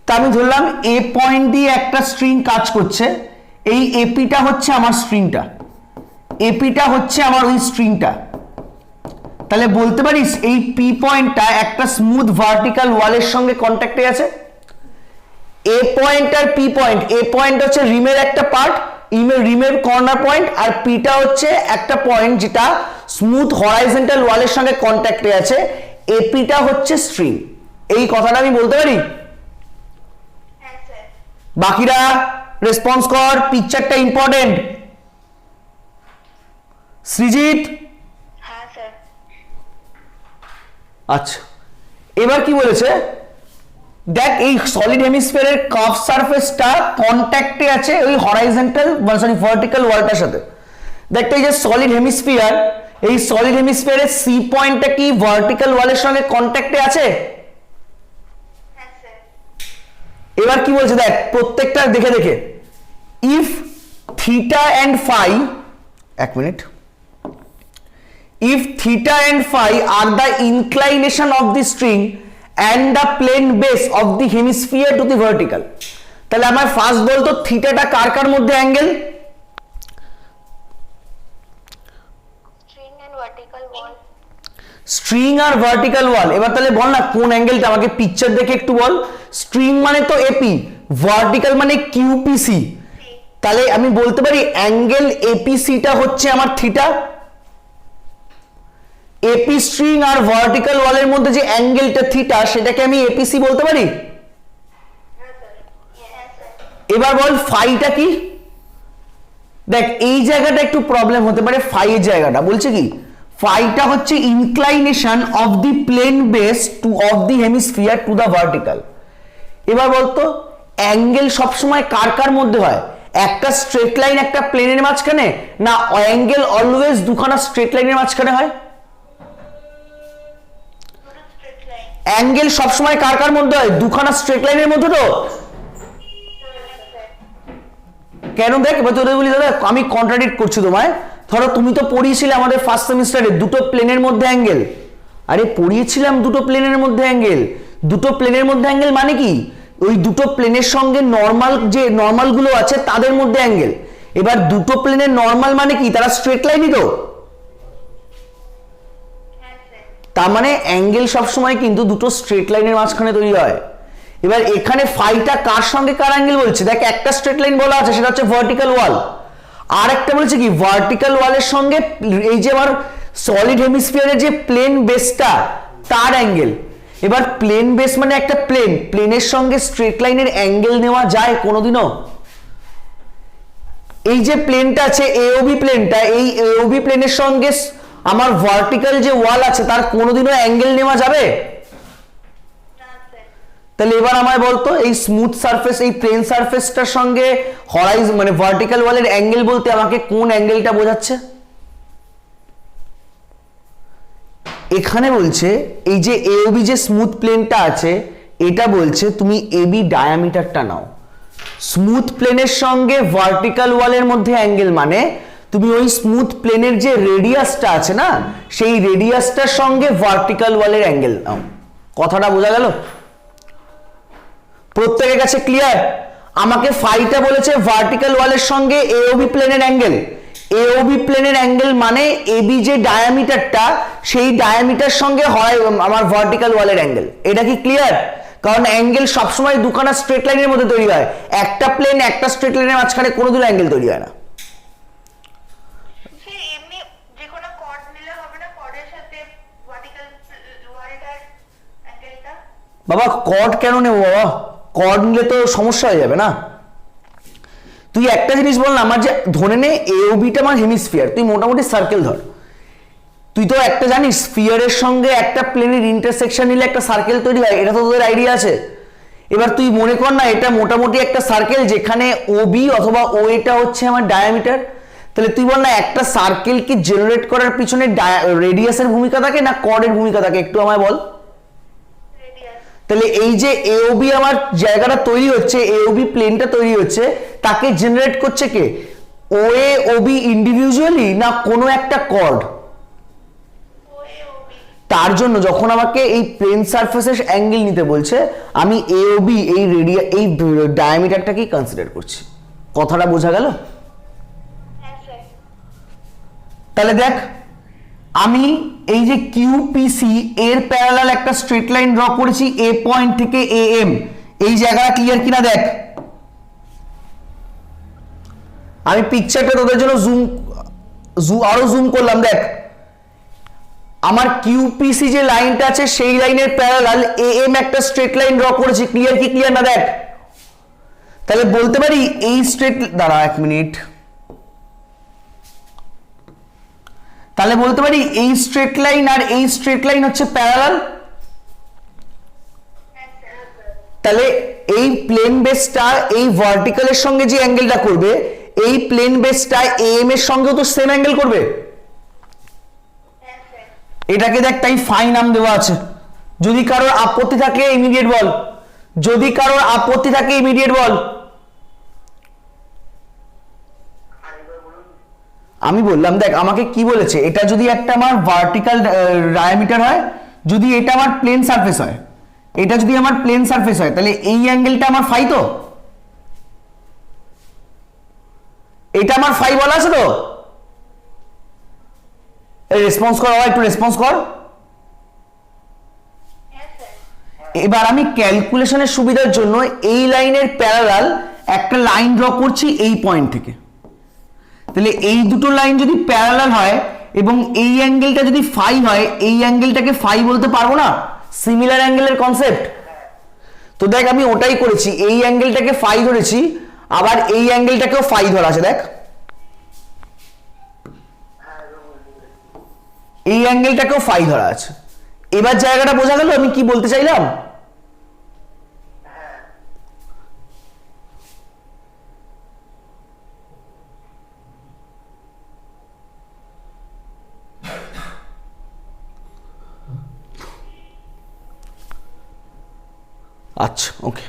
তা আমি ধরলাম এ পয়েন্ট দিয়ে একটা স্ট্রিং কাজ করছে, এই এপিটা হচ্ছে আমার স্ট্রিংটা, এপিটা হচ্ছে আমার ওই স্ট্রিংটা। তাহলে বলতে পারিস এই পি পয়েন্টটা একটা স্মুথ ভার্টিক্যাল ওয়ালের সঙ্গে কন্ট্যাক্টে আছে। এ পয়েন্ট আর পি পয়েন্ট, এ পয়েন্ট হচ্ছে রিমের একটা পার্ট, রিমের কর্নার পয়েন্ট, আর পিটা হচ্ছে একটা পয়েন্ট যেটা স্মুথ হরাইজন্টাল ওয়ালের সঙ্গে কন্ট্যাক্টে আছে। এপিটা হচ্ছে স্ট্রিং। এই কথাটা আমি বলতে পারি? বাকিরা রেসপন্স কর, পিকচারটা ইম্পর্টেন্ট। সৃজিত, हाँ सर। আচ্ছা এবার কি বলেছে দেখ, এই সলিড হেমিস্ফিয়ারের কার্ভ সারফেসটা কন্ট্যাক্টে আছে ওই হরাইজন্টাল সরি ভার্টিক্যাল ওয়ালটার সাথে। দেখ এই যে সলিড হেমিস্ফিয়ার, এই সলিড হেমিস্ফিয়ারের সি পয়েন্টটা কি ভার্টিক্যাল ওয়ালের সঙ্গে কন্ট্যাক্টে আছে? हाँ सर। এবার কি বলছে দেখ প্রত্যেকটা দেখে দেখে, ইফ থিটা অ্যান্ড ফাই, এক minute, if theta and phi are the inclination of the string and the plane base of the hemisphere to the vertical, তাহলে আমার ফার্স্ট বলতো থিটাটা কার কার মধ্যে angle? String and vertical wall। String আর vertical wall. এবার তাহলে বল না কোন অ্যাঙ্গেলটা, আমাকে পিকচার দেখে একটু বল। স্ট্রিং মানে তো এপি, ভার্টিক্যাল মানে কিউপিসি, তাহলে আমি বলতে পারি অ্যাঙ্গেল এপিসিটা হচ্ছে আমার থিটা। এপি স্ট্রিং আর ভার্টিক্যাল ওয়ালের মধ্যে যে অ্যাঙ্গেলটা থিটা সেটাকে আমি এপিসি বলতে পারি। हाँ सर। Yes sir. এবার বল ফাইটা কি? দেখ এই জায়গাটা একটু প্রবলেম হতে পারে, ফাই এর জায়গাটা বলছে কি ফাইটা হচ্ছে inclination of the plane base to of the hemisphere to the vertical. এবার বলতো অ্যাঙ্গেল সবসময় কার কার মধ্যে হয়? একটা স্ট্রেট লাইন একটা প্লেনের মাঝখানে, না অ্যাঙ্গেল অলওয়েজ দুখানা স্ট্রেট লাইনের মাঝখানে হয়? पूरा स्ट्रेट लाइन। অ্যাঙ্গেল সবসময় কার কার মধ্যে হয়? দুখানা স্ট্রেট লাইনের মধ্যে তো। কেন দেখ এবার তোদের বলি দাদা আমি কন্ট্রাডিক্ট করছি তোমায়। ধরো তুমি তো পড়িয়েছিলে আমাদের ফার্স্ট সেমিস্টারে দুটো প্লেনের মধ্যে অ্যাঙ্গেল। আরে পড়িয়েছিলাম দুটো প্লেনের মধ্যে অ্যাঙ্গেল। দুটো প্লেনের মধ্যে অ্যাঙ্গেল মানে কি ওই দুটো প্লেনের সঙ্গে নর্মাল যে নর্মাল গুলো আছে তাদের মধ্যে অ্যাঙ্গেল। এবার দুটো প্লেনের নর্মাল মানে কি তারা স্ট্রেট লাইনই তো। हाँ सर। তার মানে অ্যাঙ্গেল সবসময় কিন্তু দুটো স্ট্রেট লাইনের মাঝখানে তৈরি হয়। এবার এখানে ফাইটা কার সঙ্গে কার অ্যাঙ্গেল বলছে? দেখ একটা স্ট্রেট লাইন বলা আছে সেটা হচ্ছে ভার্টিক্যাল ওয়াল, আর একটা বলেছে কি ভার্টিক্যাল ওয়ালের সঙ্গে এই যে আমার সলিড হেমিস্ফিয়ারের যে প্লেন বেসটা তার অ্যাঙ্গেল। এবার প্লেন বেস মানে একটা প্লেন, প্লেনের সঙ্গে স্ট্রেট লাইনের অ্যাঙ্গেল নেওয়া যায় কোনোদিনও? এই যে প্লেনটা আছে এওবি প্লেনটা, এই এওবি প্লেনের সঙ্গে আমার ভার্টিক্যাল যে ওয়াল আছে তার কোনোদিনও অ্যাঙ্গেল নেওয়া যাবে? हाँ सर। তাহলে এবার আমায় বলতো এই স্মুথ সারফেস এই প্লেন সারফেসটার সঙ্গে হরাইজ মানে ভার্টিক্যাল ওয়ালের অ্যাঙ্গেল বলতে আমাকে কোন অ্যাঙ্গেলটা বোঝাচ্ছে? এখানে বলছে এই যে এওবি যে স্মুথ প্লেনটা আছে এটা বলছে তুমি এবি ডায়ামিটারটা নাও। স্মুথ প্লেনের সঙ্গে ভার্টিক্যাল ওয়ালের মধ্যে অ্যাঙ্গেল মানে তুমি ওই স্মুথ প্লেনের যে রেডিয়াসটা আছে না সেই রেডিয়াসটার সঙ্গে ভার্টিক্যাল ওয়ালের অ্যাঙ্গেল নাও। কথাটা বোঝা গেল? প্রত্যেকের কাছে ক্লিয়ার? আমাকে ফাইটা বলেছে ভার্টিক্যাল ওয়ালের সঙ্গে এওবি প্লেনের অ্যাঙ্গেল। এওবি প্লেনের অ্যাঙ্গেল মানে এবি যে ডায়ামিটারটা সেই ডায়ামিটার সঙ্গে হয় আমার ভার্টিক্যাল ওয়ালের অ্যাঙ্গেল। এটা কি ক্লিয়ার? কারণ অ্যাঙ্গেল সবসময় দুখানা স্ট্রেট লাইনের মধ্যে তৈরি হয়, একটা প্লেন একটা স্ট্রেট লাইনের মাঝখানে কোনোদিন অ্যাঙ্গেল তৈরি হয় না। সে এমনি যে কোনো কর্ড নিলে হবে না, কর্ডের সাথে ভার্টিক্যাল ওয়ালটার অ্যাঙ্গেলটা? বাবা কর্ড কেন নেবো বাবা? কর্ড নিলে তো সমস্যা হয়ে যাবে না। তুই একটা জিনিস বল না, আমার যে ধরে নে এওবিটা আমার হেমিস্ফিয়ার, তুই মোটামুটি সার্কেল ধর। তুই তো একটা জানিস স্ফিয়ারের সঙ্গে একটা প্লেনের ইন্টারসেকশন নিলে একটা সার্কেল তৈরি হয়, এটা তো তোদের আইডিয়া আছে। এবার তুই মনে কর না এটা মোটামুটি একটা সার্কেল যেখানে ওবি অথবা ও এটা হচ্ছে আমার ডায়ামিটার। তাহলে তুই বল না একটা সার্কেলকে জেনারেট করার পিছনে রেডিয়াসের ভূমিকা থাকে না কর্ডের ভূমিকা থাকে? একটু আমায় বল। রেডিয়াস। তাহলে এই যে এওবি আমার জায়গাটা তৈরি হচ্ছে, এওবি প্লেনটা তৈরি হচ্ছে, তাকে জেনারেট করছে কে? ওএ ওবি ইন্ডিভিজুয়ালি না কোনো একটা কর্ড? তার জন্য যখন আমাকে এই প্লেন সারফেসের অ্যাঙ্গেল নিতে বলছে আমি এওবি এই এই ডায়ামিটারটাকেই কনসিডার করছি। কথাটা বোঝা গেল? হ্যাঁ স্যার। তাহলে দেখ আমি এই যে কিউপিসি এর প্যারালাল একটা স্ট্রেট লাইন ড্র করেছি এ পয়েন্ট থেকে এ এম। এই জায়গাটা ক্লিয়ার কিনা দেখ। আমি পিকচারটা তোদের জন্য আরো জুম করলাম। দেখ আমার কিউপিসি যে লাইনটা আছে সেই লাইনের প্যারালাল এ এম একটা স্ট্রেট লাইন ড্র করেছি। ক্লিয়ার কি ক্লিয়ার না? দেখ তাহলে বলতে পারি এই স্ট্রেট, দাঁড়া এক মিনিট, তাহলে বলতে পারি এই স্ট্রেট লাইন আর এই স্ট্রেট লাইন হচ্ছে প্যারালাল। তাহলে এই প্লেন বেসটা এই ভার্টিক্যালের সঙ্গে যে অ্যাঙ্গেলটা করবে, এই প্লেন বেসটা এএম এর সঙ্গেও তো সেম অ্যাঙ্গেল করবে। এটাকে দেখ, তাই ফাই নাম দেওয়া আছে। যদি কারোর আপত্তি থাকে ইমিডিয়েট বল, যদি কারোর আপত্তি থাকে ইমিডিয়েট বল। আমি বললাম দেখ আমাকে কি বলেছে, এটা যদি একটা আমার ভার্টিক্যাল ডায়ামিটার হয়, যদি এটা আমার প্লেন সারফেস হয়, এটা যদি আমার প্লেন সারফেস হয়, তাহলে এই অ্যাঙ্গেলটা আমার ফাই, তো এটা আমার ফাই বলা আছে তো। রেসপন্স কর, একটু রেসপন্স কর। এবার আমি ক্যালকুলেশনের সুবিধার জন্য এই লাইনের প্যারালাল একটা লাইন ড্র করছি এই পয়েন্ট থেকে। তাহলে এই দুটো লাইন যদি প্যারালাল হয় এবং এই অ্যাঙ্গেলটা যদি ফাই হয়, এই অ্যাঙ্গেলটাকে ফাই বলতে পারবো না? সিমিলার অ্যাঙ্গেলের কনসেপ্ট। তো দেখ আমি ওটাই করেছি, এই অ্যাঙ্গেলটাকে ফাই ধরেছি, আবার এই অ্যাঙ্গেলটাকেও ফাই ধরা আছে। দেখ এই অ্যাঙ্গেলটাকেও ফাই ধরা আছে। এবার জায়গাটা বোঝা গেল আমি কি বলতে চাইলাম? আচ্ছা ওকে,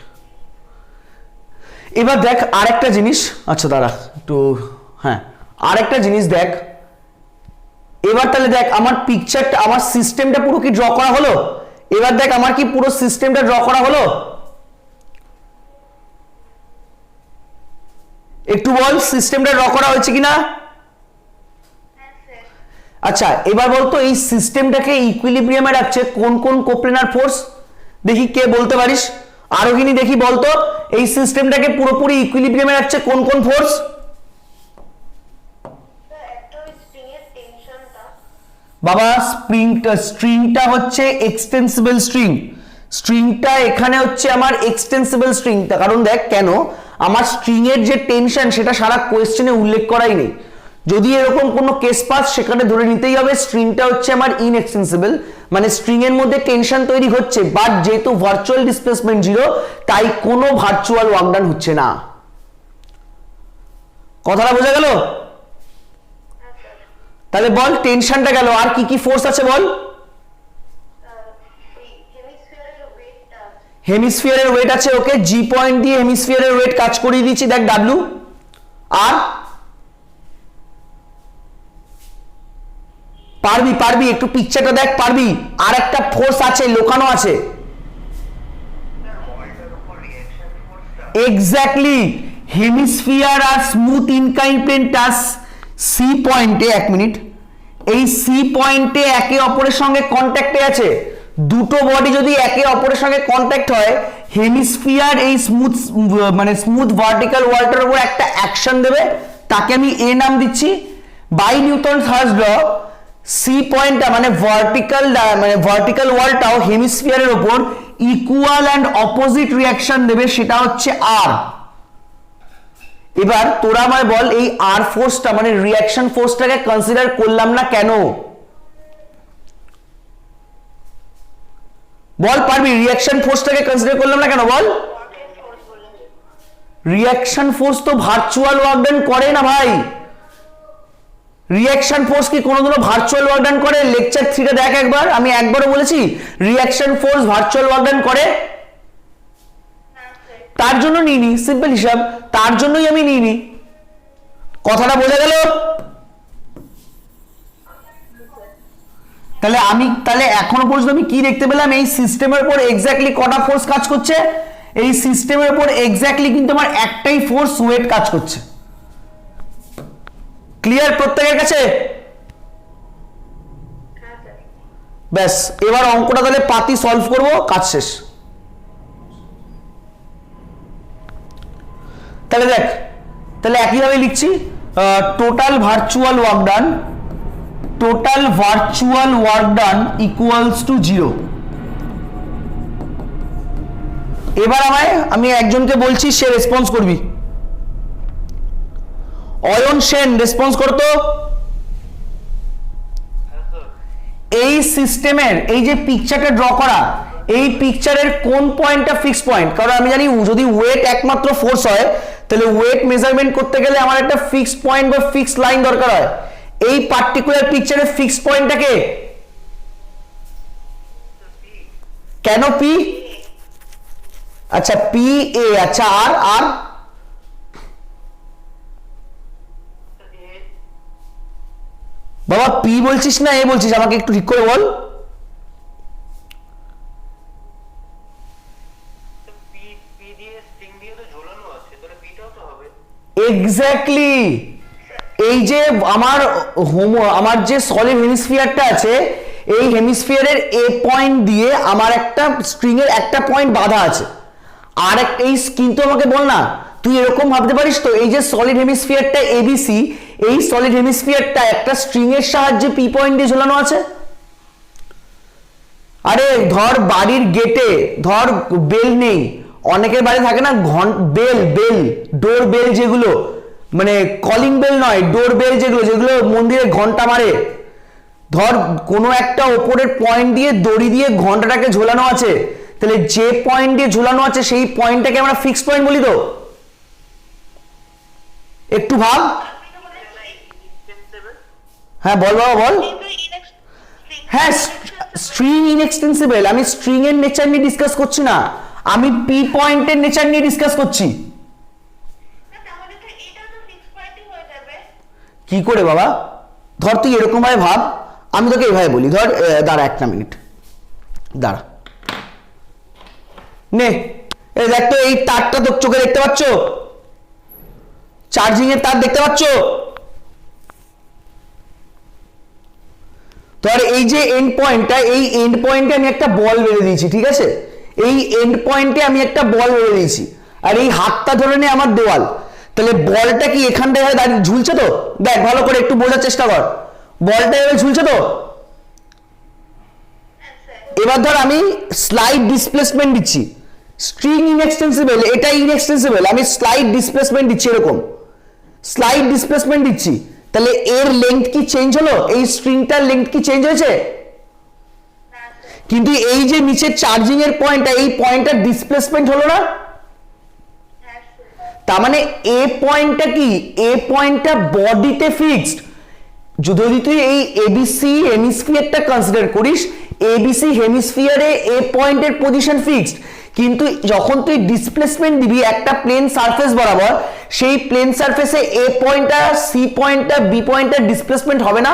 এবার দেখ আরেকটা জিনিস। আচ্ছা দাঁড়া একটু, হ্যাঁ আরেকটা জিনিস দেখ। এবার তাহলে দেখ আমার পিকচারটা, আমার সিস্টেমটা পুরো কি ড্র করা হলো? এবার দেখ আমার কি পুরো সিস্টেমটা ড্র করা হলো? একটু বল সিস্টেমটা ড্র করা হয়েছে কিনা। আচ্ছা এবার বলতো এই সিস্টেমটাকে ইকুইলিব্রিয়ামে রাখছে কোন কোন কোপ্লেনার ফোর্স? দেখি কে বলতে পারিস, আরোহিনী দেখি বলতো এই সিস্টেমটাকে পুরোপুরি ইকুইলিব্রিয়ামে রাখছে কোন কোন ফোর্স? বাবা স্ট্রিংটা হচ্ছে এক্সটেন্সিবল স্ট্রিং। স্ট্রিংটা এখানে হচ্ছে আমার এক্সটেন্সিবল স্ট্রিংটা, কারণ দেখ কেন, আমার স্ট্রিং এর যে টেনশন সেটা সারা কোয়েশ্চেনে উল্লেখ করাই নেই। যদি এরকম কোনো কেস পাস সেখানে ধরে নিতেই হবে স্ট্রিংটা হচ্ছে আমার ইনএক্সটেন্সিবল, মানে স্ট্রিং এর মধ্যে টেনশন তৈরি হচ্ছে, বাট যেহেতু ভার্চুয়াল ডিসপ্লেসমেন্ট জিরো তাই কোনো ভার্চুয়াল ওয়ার্ক ডান হচ্ছে না। কথাটা বোঝা গেল? তাহলে বল টেনশনটা গেল, আর কি কি ফোর্স আছে বল? হেমিস্ফিয়ারের ওয়েট আছে, ওকে জি পয়েন্ট দিয়ে হেমিস্ফিয়ারের ওয়েট কাজ করিয়ে দিচ্ছি, দেখ ডাব্লিউ। আর পারবি পারবি একটু পিকচারটা দেখ, পারবি। আর একটা ফোর্স আছে লুকানো আছে, এক্স্যাক্টলি হেমিস্ফিয়ার আর smooth inclined plane touch C পয়েন্টে, এক মিনিট, এই সি পয়েন্টে একে অপরের সঙ্গে কন্ট্যাক্টে আছে। দুটো বডি যদি একে অপরের সঙ্গে কন্ট্যাক্ট হয়, হেমিস্ফিয়ার এই স্মুথ ভার্টিক্যাল ওয়ালটার উপর একটা অ্যাকশন দেবে, তাকে আমি এ নাম দিচ্ছি। By Newton first law C পয়েন্টটা মানে ভার্টিক্যাল ওয়ালটাও হেমিস্ফিয়ারের উপর ইকুয়াল অ্যান্ড অপোজিট রিয়াকশন দেবে, সেটা হচ্ছে আর। এবার তোরা আমায় বল এই আর ফোর্সটা মানে রিয়াকশন ফোর্সটাকে কনসিডার করলাম না কেন? বল পারবি, রিয়াকশন ফোর্সটাকে কনসিডার করলাম না কেন বল? রিয়াকশন ফোর্স তো ভার্চুয়াল ওয়ার্ক ডান করে না ভাই। রিয়াকশন ফোর্স কি কোনোদিনও ভার্চুয়াল ওয়ার্ক ডান করে? লেকচার 3টা দেখ একবার, আমি একবারও বলেছি reaction force virtual work done করে? তার জন্য নিইনি, সিম্পল হিসাব, তার জন্যই আমি নিইনি। কথাটা বোঝা গেল? তাহলে এখনো পর্যন্ত আমি কি দেখতে পেলাম, এই সিস্টেমের উপর এক্স্যাক্টলি কটা ফোর্স কাজ করছে? এই সিস্টেমের উপর এক্স্যাক্টলি কিন্তু আমার একটাই ফোর্স ওয়েট কাজ করছে। ক্লিয়ার প্রত্যেকের কাছে? ব্যাস এবার অঙ্কটা তাহলে পাতি সলভ করব, কাজ শেষ। তাহলে দেখ, তাহলে একইভাবে লিখছি total virtual work done equals to 0। এবার আমি একজনকে বলছি, সে রেসপন্স করবি। অয়ন সেন, রেসপন্স করতো। এই সিস্টেমের এই যে পিকচারটা ড্র করা, এই পিকচারের কোন পয়েন্টটা ফিক্স পয়েন্ট? কারণ আমি জানি যদি ওয়েট একমাত্র ফোর্স হয় তাহলে ওয়েট মেজারমেন্ট করতে গেলে আমার একটা ফিক্স পয়েন্ট বা ফিক্স লাইন দরকার হয়। এই পার্টিকুলার পিকচারের ফিক্স পয়েন্টটাকে কেন পি? আচ্ছা পি এ, আচ্ছা আর আর বাবা পি বলছিস না এ বলছিস? আমাকে একটু ঠিক করে বল। এক্স্যাক্টলি, এই যে আমার যে সলিড হেমিস্ফিয়ারটা আছে, এই হেমিস্ফিয়ারের এ পয়েন্ট দিয়ে আমার একটা স্ট্রিং এর একটা পয়েন্ট বাঁধা আছে। আর এই কিন্তু আমাকে বল না, তুই এরকম ভাবতে পারিস তো, এই যে সলিড হেমিস্ফিয়ারটা এবিসি, এই সলিড হেমিস্ফিয়ারটা একটা স্ট্রিং এর সাহায্যে পি পয়েন্ট দিয়ে ঝোলানো আছে। আরে ধর বাড়ির গেটে ধর বেল নেই, অনেকের বাড়ি থাকে না বেল ডোর বেল, যেগুলো মানে কলিং বেল নয়, ডোর বেল, যেগুলো মন্দিরে ঘন্টা মারে। ধর কোনো একটা ওপরের পয়েন্ট দিয়ে দড়ি দিয়ে ঘন্টাটাকে ঝোলানো আছে, তাহলে যে পয়েন্ট দিয়ে ঝোলানো আছে সেই পয়েন্টটাকে আমরা ফিক্স পয়েন্ট বলি তো। একটু ভাব। হ্যাঁ বল বাবা বল। হ্যাঁ স্ট্রিং ইনএক্সটেন্সিবল, আমি স্ট্রিং এর নেচার নিয়ে ডিসকাস করছি না, আমি পি পয়েন্টের নেচার নিয়ে ডিসকাস করছি। কি করে বাবা? ধর তুই এরকম ভাবে ভাব, আমি তোকে এইভাবে বলি, ধর দাঁড়া একটা মিনিট দাঁড়া, নে এই দেখ তো, এই তারটা তোর চোখে দেখতে পাচ্ছ? চার্জিং এর তার দেখতে পাচ্ছ? ধর এই যে এন্ড পয়েন্টটা, এই এন্ড পয়েন্টে আমি একটা বল বেঁধে দিয়েছি, ঠিক আছে? এই এন্ড পয়েন্টে আমি একটা বল বেঁধে দিয়েছি, আর এই হাতটা ধরে নে আমার দেওয়াল। তাহলে বলটা কি এখানটায় দাঁড়িয়ে ঝুলছে তো? দেখ ভালো করে একটু বোঝার চেষ্টা কর, বলটা এভাবে ঝুলছে তো? এবার ধর আমি স্লাইড ডিসপ্লেসমেন্ট দিচ্ছি, স্ট্রিং ইনএক্সটেন্সিবল, এটা ইনএক্সটেন্সিবল, আমি স্লাইড ডিসপ্লেসমেন্ট দিচ্ছি, এরকম স্লাইড ডিসপ্লেসমেন্ট দিচ্ছি, তাহলে এর লেংথ কি চেঞ্জ হলো? এই স্ট্রিংটার লেংথ কি চেঞ্জ হয়েছে? কিন্তু এই যে নিচের চার্জিং এর পয়েন্টটা, এই পয়েন্টটার ডিসপ্লেসমেন্ট হলো না? তার মানে এ পয়েন্টটা কি? এ পয়েন্টটা বডিতে ফিক্সড। যদি তুই এই এবিসি হেমিস্ফিয়ারটা কনসিডার করিস, এবিসি হেমিস্ফিয়ারে এ পয়েন্টের পজিশন ফিক্সড, কিন্তু যখন তুই ডিসপ্লেসমেন্ট দিবি একটা প্লেন সারফেস বরাবর, সেই প্লেন সারফেসে এ পয়েন্টটা, সি পয়েন্টটা, বি পয়েন্টটা ডিসপ্লেসমেন্ট হবে না?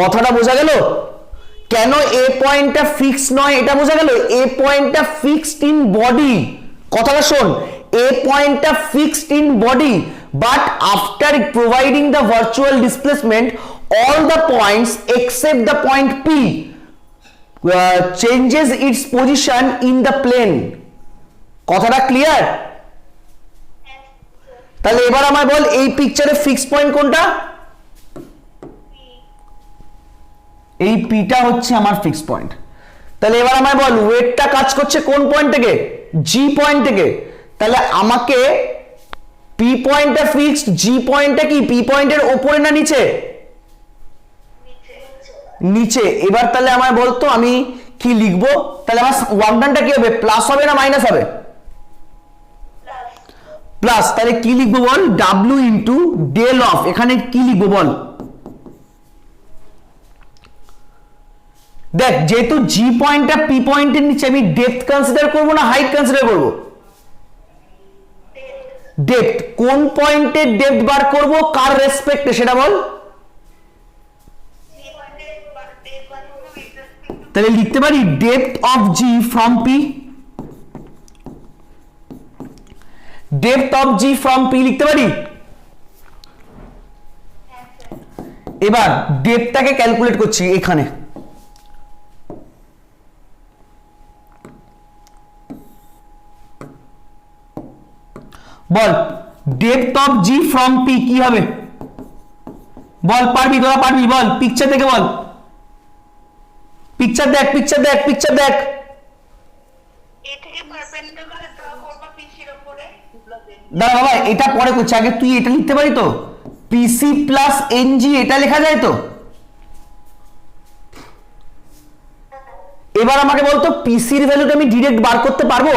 কথাটা বোঝা গেল? কেন এ পয়েন্টটা ফিক্সড নয় এটা বোঝা গেল? এ পয়েন্টটা ফিক্সড ইন বডি, কথাটা শোন, এ পয়েন্টটা fixed in body, but after providing the virtual displacement, all the points except the point P changes its position in the plane. কথাটা ক্লিয়ার? তাহলে এবার আমায় বল এই পিকচারে ফিক্স পয়েন্ট কোনটা? এই পিটা হচ্ছে আমার ফিক্স পয়েন্ট। তাহলে এবার আমায় বল ওয়েটটা কাজ করছে কোন পয়েন্ট থেকে? জি পয়েন্ট থেকে। তাহলে আমাকে পি পয়েন্টটা ফিক্সড, জি পয়েন্টটা কি পি পয়েন্টের উপরে না নিচে? নিচে। এবার তাহলে আমায় বলতো আমি কি লিখবো? তাহলে আমার ওয়ার্ক ডানটা কি হবে? প্লাস হবে না মাইনাস হবে? প্লাস। তাহলে কি লিখবো বল? ডাব্লিউ ইন্টু ডেল অফ, এখানে কি লিখবো বল? দেখ যেহেতু জি পয়েন্টটা পি পয়েন্টের নিচে, আমি ডেপথ কনসিডার করবো না হাইট কনসিডার করবো? ডেপথ। কোন পয়েন্টের ডেপথ বার করব, কার রেসপেক্টে সেটা বল? তাহলে লিখতে পারি depth of G from P, depth of G from P লিখতে পারি। এবার ডেপথটাকে ক্যালকুলেট করছি এখানে, বল depth of G from P কি হবে বল? পারবি তোরা? পারবি? বল পিকচার থেকে বল, পিকচার দেখ, পিকচার দেখ, পিকচার দেখ। এ থেকে পারপেন্ডিকুলার ড্র করব পিসির উপরে। দাঁড়া বাবা, এটা পরে করছি, আগে তুই এটা লিখতে পারি তো, পিসি প্লাস এনজি, এটা লেখা যায় তো? এবার আমাকে বলতো পিসির ভ্যালুটা আমি ডিরেক্ট বার করতে পারবো?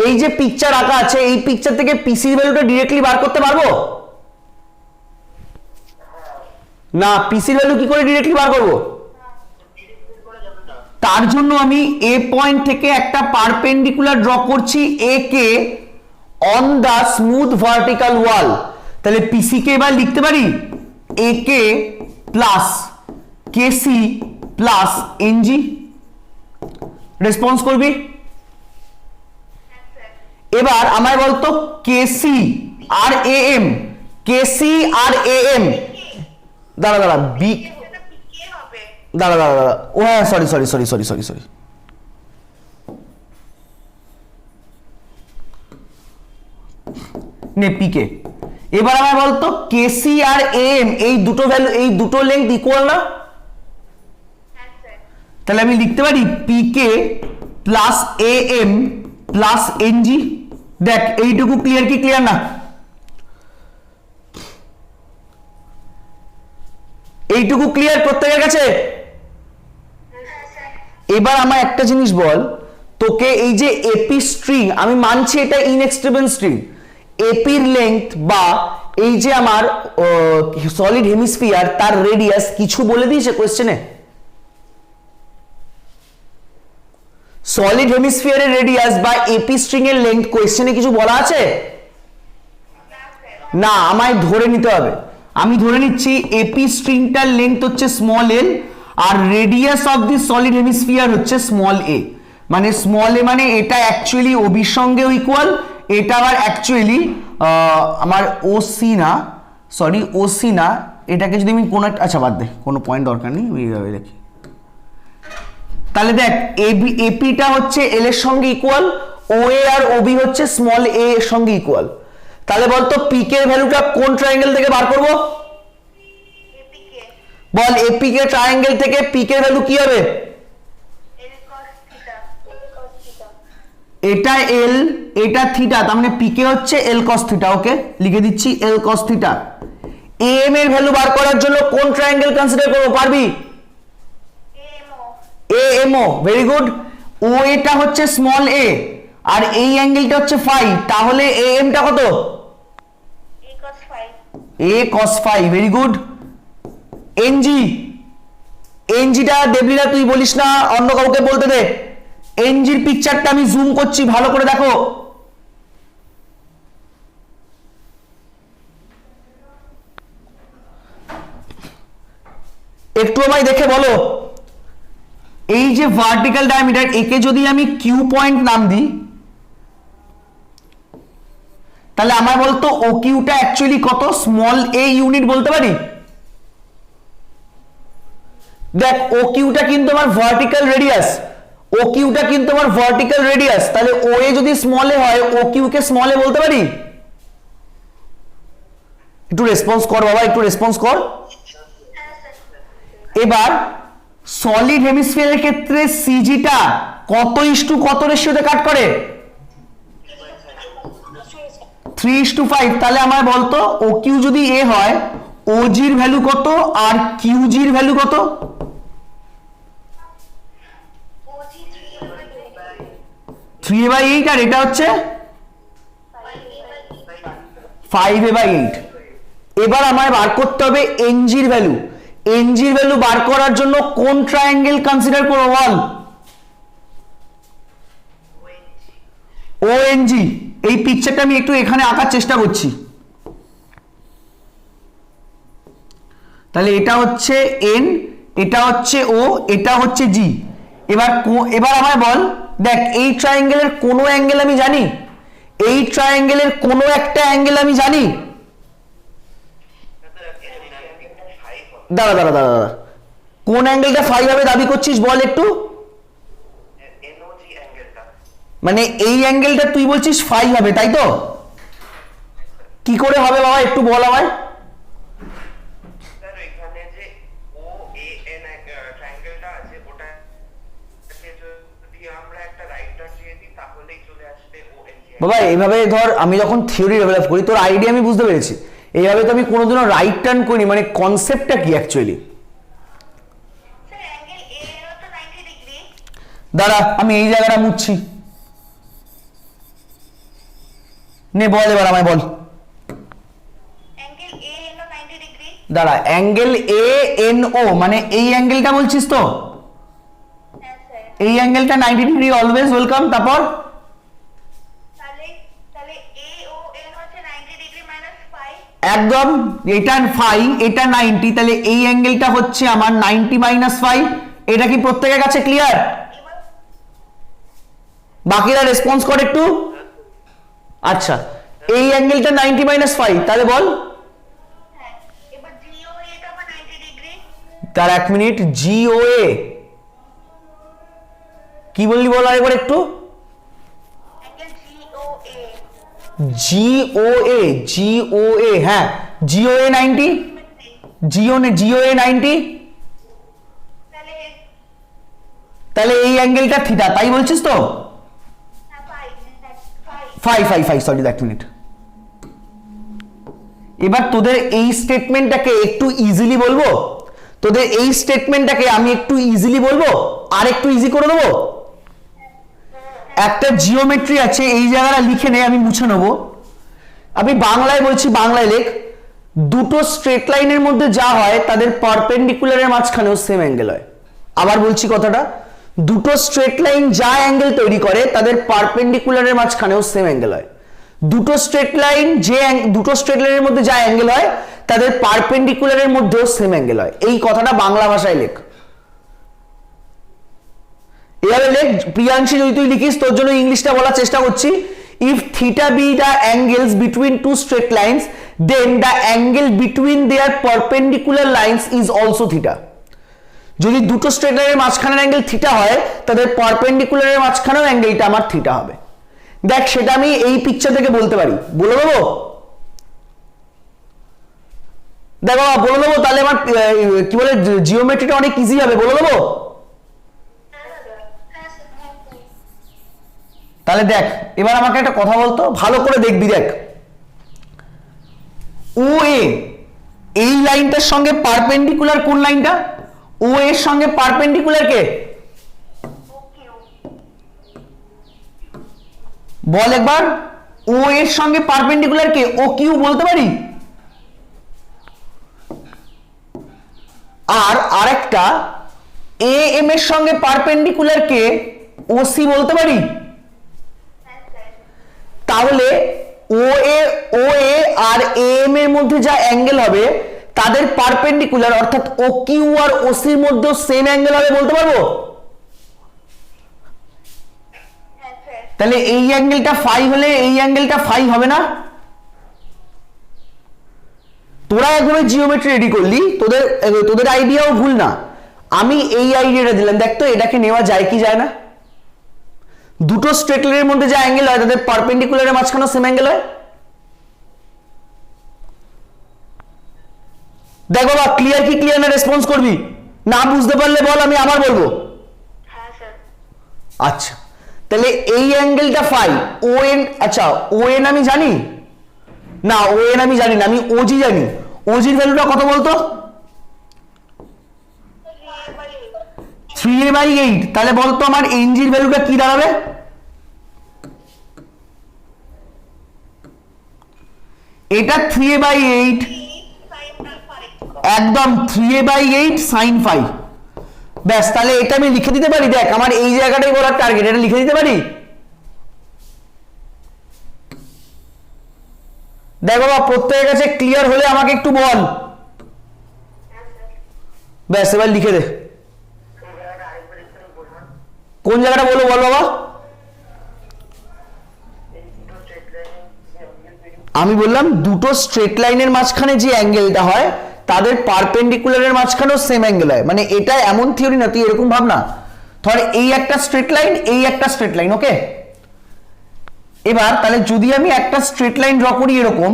এই যে পিকচার আঁকা আছে, এই পিকচার থেকে পিসির ভ্যালুটা ডিরেক্টলি বার করতে পারবো না? পিসির ভ্যালু কি করে ডিরেক্টলি বার করব? তার জন্য আমি এ পয়েন্ট থেকে একটা পারপেন্ডিকুলার ড্র করছি A K on the smooth vertical wall. তাহলে পিসি কে এবার লিখতে পারি A K plus KC plus NG. Response করবি? এবার আমায় বলতো কেসি আর A M, KC R A M, দাঁড়া দাঁড়া বি, সেটা পিকে হবে। দাঁড়া দাঁড়া দাঁড়া, ও হ্যাঁ sorry sorry sorry sorry sorry sorry, নে পিকে। এবার আমায় বলতো কেসি আর এম এই দুটো ভ্যালু, এই দুটো লেন্থ ইকুয়াল না? হ্যাঁ স্যার। তাহলে আমি লিখতে পারি PK plus A M plus NG. দেখ এইটুকু ক্লিয়ার কি ক্লিয়ার না? এইটুকু ক্লিয়ার প্রত্যেকের কাছে? এবার আমার একটা জিনিস বল, তোকে এই যে এপি স্ট্রিং, আমি মানছি এটা ইনএক্সটেবল স্ট্রিং, এপির লেংথ বা এই যে আমার সলিড হেমিস্ফিয়ার তার রেডিয়াস কিছু বলে দিয়েছে কোশ্চেনে? সলিড হেমিস্ফিয়ারের রেডিয়াস বা এপি স্ট্রিং এর লেংথ কোশ্চেনে কিছু বলা আছে? না, আমায় ধরে নিতে হবে। আমি ধরে নিচ্ছি এপি স্ট্রিংটার লেংথ হচ্ছে স্মল এল আর radius of the solid hemisphere হচ্ছে স্মল এ। মানে স্মল এ মানে এটা অ্যাকচুয়ালি ওবির সঙ্গেও ইকুয়াল, এটা আবার অ্যাকচুয়ালি আমার ওসি না, সরি ওসি না, এটাকে যদি আমি কোনো একটা, আচ্ছা বাদ দে, কোনো পয়েন্ট দরকার নেই, আমি এইভাবে লিখি। তাহলে দেখ এপিটা হচ্ছে এল এর সঙ্গে ইকুয়াল, ও এ আর ওবি হচ্ছে স্মল এ এর সঙ্গে ইকুয়াল। তাহলে বলতো পিকে এর ভ্যালুটা কোন ট্রায়াঙ্গেল থেকে বার করব? এপিকে বল এপি কে ট্রায়াঙ্গেল থেকে পিকে এর ভ্যালু কি হবে? এল কস থিটা। এটা এল, এটা থিটা, তার মানে পিকে হচ্ছে এল কস থিটা। ওকে, লিখে দিচ্ছি এল কস থিটা। এম এর ভ্যালু বার করার জন্য কোন ট্রায়াঙ্গেল কনসিডার করব? পারবি? এমও এএমও, ভেরি গুড। ও এটা হচ্ছে স্মল এ আর এই অ্যাঙ্গেলটা হচ্ছে ফাই, তাহলে এএম টা কত? A cos 5। A cos phi, very good. NG, এনজিটা দেবলিনা তুই বলিস না, অন্য কাউকে বলতে দে। এনজির পিকচারটা আমি জুম করছি, ভালো করে দেখো। একটু আমায় দেখে বলো, এই যে ভার্টিক্যাল ডায়ামিটার, একে যদি আমি কিউ পয়েন্ট নাম দিই, তাহলে আমার বলতো ও কিউটা অ্যাকচুয়ালি কত? স্মল এ ইউনিট বলতে পারি? দেখ ও কিউটা কিন্তু আমার ভার্টিক্যাল রেডিয়াস, ও কিউটা কিন্তু আমার ভার্টিক্যাল রেডিয়াস, তাহলে ও এ যদি স্মল এ হয় ও কিউ কে স্মল এ বলতে পারি? একটু রেসপন্স কর বাবা, একটু রেসপন্স কর। এবার সলিড হেমিস্ফিয়ারের ক্ষেত্রে সিজিটা কত ইস্টু কত রেশিওতে কাট করে? 3:5। তাহলে আমার বলতো ও কিউ যদি এ হয়, ও জির ভ্যালু কত আর কিউ জির ভ্যালু কত? ওজি 3/8 আর এটা হচ্ছে 5/8। এবার আমায় বার করতে হবে এনজির ভ্যালু। এনজির ভ্যালু বার করার জন্য কোন ট্রায়াঙ্গেল কনসিডার করব বল? ওএনজি। এই পিকচারটা আমি একটু এখানে আঁকার চেষ্টা করছি। তাহলে এটা হচ্ছে এন, এটা হচ্ছে ও, এটা হচ্ছে জি। এবার আমায় বল, দেখ এই ট্রায়াঙ্গেলের কোন অ্যাঙ্গেল আমি জানি? এই ট্রায়াঙ্গেলের কোন একটা অ্যাঙ্গেল আমি জানি? দাঁড়া দাঁড়া দাঁড়া দাঁড়া, কোন অ্যাঙ্গেলটা 5 হবে দাবি করছিস বল একটু? এনওজি অ্যাঙ্গেলটা। মানে এই অ্যাঙ্গেলটা তুই বলছিস 5 হবে, তাই তো? কি করে হবে বাবা একটু বল আমায়। স্যার এখানে যে ও এ এন ট্রায়াঙ্গেলটা আছে, ওটাকে যদি আমরা একটা রাইট টার্ন দিয়ে দিই বাবা এইভাবে ধর আমি যখন থিওরি ডেভেলপ করি তোর আইডিয়া আমি বুঝতে পেরেছি, এইভাবে তো আমি কোনোদিনও রাইট টার্ন করি, মানে কনসেপ্টটা কি অ্যাকচুয়ালি? স্যার অ্যাঙ্গেল এ এর তো 90 ডিগ্রি। দাঁড়া আমি এই জায়গাটা মুছছি, নে বল এবার আমায় বল। অ্যাঙ্গেল এ এর 90 ডিগ্রি। দাঁড়া, অ্যাঙ্গেল এ এন ও মানে এই অ্যাঙ্গেলটা বলছিস তো? হ্যাঁ স্যার। এই অ্যাঙ্গেলটা 90 ডিগ্রি, অলওয়েজ ওয়েলকাম। তারপর তাহলে তাহলে এ ও এন হচ্ছে 90 ডিগ্রি মাইনাস 5। একদম, এটা 5 এটা 90, তাহলে এই অ্যাঙ্গেলটা হচ্ছে আমার 90 মাইনাস 5। এটা কি প্রত্যেকের কাছে ক্লিয়ার? এবার বাকিরা রেসপন্স করে একটু। আচ্ছা, এই অ্যাঙ্গেলটা 90 মাইনাস 5, তাহলে বল। হ্যাঁ, এবার জিও এটা আবার 90 ডিগ্রি। তার এক মিনিট, জিওএ কি বললি বল আরেকবার একটু। অ্যাঙ্গেল জিওএ, হ্যাঁ জিওএ 90, জিওএ 90, তাহলে তাহলে এই অ্যাঙ্গেলটা থিটা, তাই বলছিস তো? হ্যাঁ 5 ফাইভ সরি, এক মিনিট। এবার তোদের এই স্টেটমেন্টটাকে একটু ইজিলি বলবো, তোদের এই স্টেটমেন্টটাকে আমি একটু ইজিলি বলবো, আর একটু ইজি করে দেবো। একটা জিওমেট্রি আছে, এই জায়গাটা লিখে নে, আমি মুছে নেবো। আমি বাংলায় বলছি, বাংলায় লেখ। দুটো স্ট্রেট লাইনের মধ্যে যা হয় তাদের পারপেন্ডিকুলারের মাঝখানেও সেম অ্যাঙ্গেল হয়। আবার বলছি কথাটা, দুটো স্ট্রেট লাইন যা অ্যাঙ্গেল তৈরি করে তাদের পারপেন্ডিকুলারের মাঝখানেও সেম অ্যাঙ্গেল হয়। দুটো স্ট্রেট লাইনের মধ্যে যা অ্যাঙ্গেল হয় তাদের পারপেন্ডিকুলারের মধ্যেও সেম অ্যাঙ্গেল হয়। এই কথাটা বাংলা ভাষায় লেখ। এভাবে লেখ প্রিয়াংশী, যদি তুই লিখিস তোর জন্য ইংলিশটা বলার চেষ্টা করছি। If theta be the angles between two straight lines then the angle between their perpendicular lines is also theta. যদি দুটো স্ট্রেট লাইনের মাঝখানের অ্যাঙ্গেল থিটা হয় তাদের পারপেন্ডিকুলারের মাঝখানেও অ্যাঙ্গেলটা আমার থিটা হবে। দেখ সেটা আমি এই পিকচার থেকে বলতে পারি, বলে দেবো? দেখো বলে দেবো, তাহলে আমার কি বলে জিওমেট্রিটা অনেক ইজি হবে, বলে দেবো? তাহলে দেখ এবার আমাকে একটা কথা বলতো, ভালো করে দেখবি। দেখ ও এ এই লাইনটার সঙ্গে পারপেন্ডিকুলার কোন লাইনটা? ও এর সঙ্গে পারপেন্ডিকুলার কে? বল একবার, ও এর সঙ্গে পারপেন্ডিকুলার কে? ও কিউ বলতে পারি। আর আরেকটা এ এম এর সঙ্গে পারপেন্ডিকুলার কে? ও সি বলতে পারি। তাহলে ও এ আর এ এম এর মধ্যে যা অ্যাঙ্গেল হবে তাদের পারপেন্ডিকুলার, অর্থাৎ ও কিউ আর ও সির মধ্যে সেম অ্যাঙ্গেল হবে, বলতে পারবো? তাহলে এই অ্যাঙ্গেলটা ফাই হলে এই অ্যাঙ্গেলটা ফাই হবে না? তোরা একভাবে জিওমেট্রি রেডি করলি, তোদের আইডিয়াও ভুল না, আমি এই আইডিয়াটা দিলাম। দেখ তো এটাকে নেওয়া যায় কি যায় না? দুটো স্ট্রেট লাইনের মধ্যে যা অ্যাঙ্গেল হয় তাদের পারপেন্ডিকুলারের মাঝখানে সেম অ্যাঙ্গেল হয়। দেখো বা ক্লিয়ার কি ক্লিয়ার না, রেসপন্স করবি? না বুঝতে পারলে বল, আমি আবার বলবো। হ্যাঁ স্যার। আচ্ছা, তাহলে এই অ্যাঙ্গেলটা ফাই, ও এন, আচ্ছা ও এন আমি জানি না, ও এন আমি জানি না, আমি ওজি জানি। ওজির ভ্যালুটা কত বলতো? 3a/8। তাহলে বলতো আমার এনজির ভ্যালুটা কি দাঁড়াবে? এটা 3a/8, একদম 3a/8 sin 5। ব্যাস, তাহলে এটা আমি লিখে দিতে পারি। দেখ আমার এই জায়গাটাই বলার টার্গেট, এটা লিখে দিতে পারি। দেখো বাবা, প্রত্যেকের কাছে ক্লিয়ার হলে আমাকে একটু বল। ব্যাস এবার লিখে দে। কোন জায়গাটা বলো, বল বাবা। আমি বললাম দুটো স্ট্রেট লাইনের মাঝখানে যে অ্যাঙ্গেলটা হয় তাদের পারপেন্ডিকুলারের মাঝখানেও সেম অ্যাঙ্গেল হয়। মানে এটা এমন থিওরি না, তুই এরকম ভাবনা, ধর এই একটা স্ট্রেট লাইন, এই একটা স্ট্রেট লাইন, ওকে। এবার তাহলে যদি আমি একটা স্ট্রেট লাইন ড্র করি এরকম,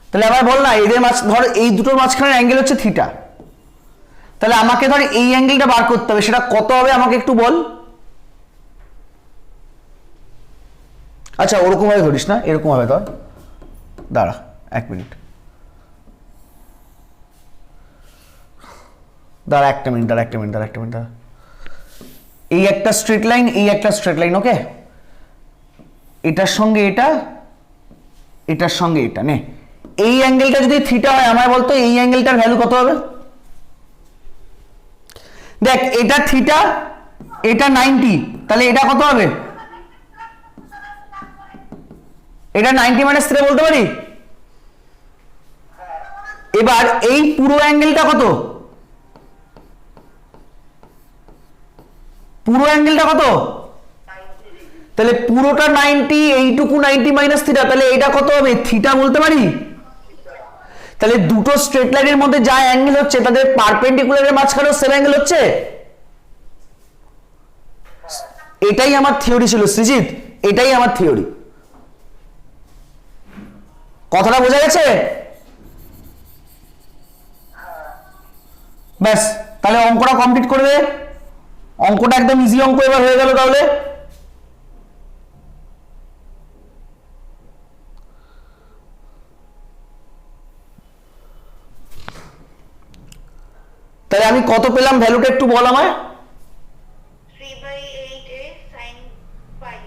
তাহলে আবার বল না এদের ধর এই দুটোর মাঝখানের অ্যাঙ্গেল হচ্ছে থিটা, তাহলে আমাকে ধর এই অ্যাঙ্গেলটা বার করতে হবে, সেটা কত হবে আমাকে একটু বল। আচ্ছা ওরকম ভাবে ধরিস না, এরকম ভাবে ধর, দাঁড়া 1 মিনিট, দাঁড়া একটা মিনিট, এই একটা স্ট্রেট লাইন, এই একটা স্ট্রেট লাইন, ওকে, এটার সঙ্গে এটা, এটার সঙ্গে এটা, নে এই অ্যাঙ্গেলটা যদি থিটা হয় আমায় বলতো এই অ্যাঙ্গেলটার ভ্যালু কত হবে? দেখ এটা থিটা, এটা 90, তাহলে এটা কত হবে? এটা 90 মাইনাস থিটা বলতে পারি। এবার এই পুরো অ্যাঙ্গেলটা কত? পুরো অ্যাঙ্গেলটা কত? তাহলে পুরোটা 90, এইটুকু 90 মাইনাস থিটা, তাহলে এটা কত হবে? থিটা বলতে পারি। তাহলে দুটো স্ট্রেট লাইনের মধ্যে যা অ্যাঙ্গেল হচ্ছে তাদের পারপেন্ডিকুলারের মাঝখানেও সেম অ্যাঙ্গেল হচ্ছে। এটাই আমার থিওরি ছিল সৃজিত, এটাই আমার থিওরি। কথাটা বোঝা গেছে? ব্যাস, তাহলে অঙ্কটা কমপ্লিট করে দে। অঙ্কটা একদম ইজি অঙ্ক এবার হয়ে গেল। তাহলে তাহলে আমি কত পেলাম ভ্যালুটা একটু বল আমায়। 3/8 sin phi।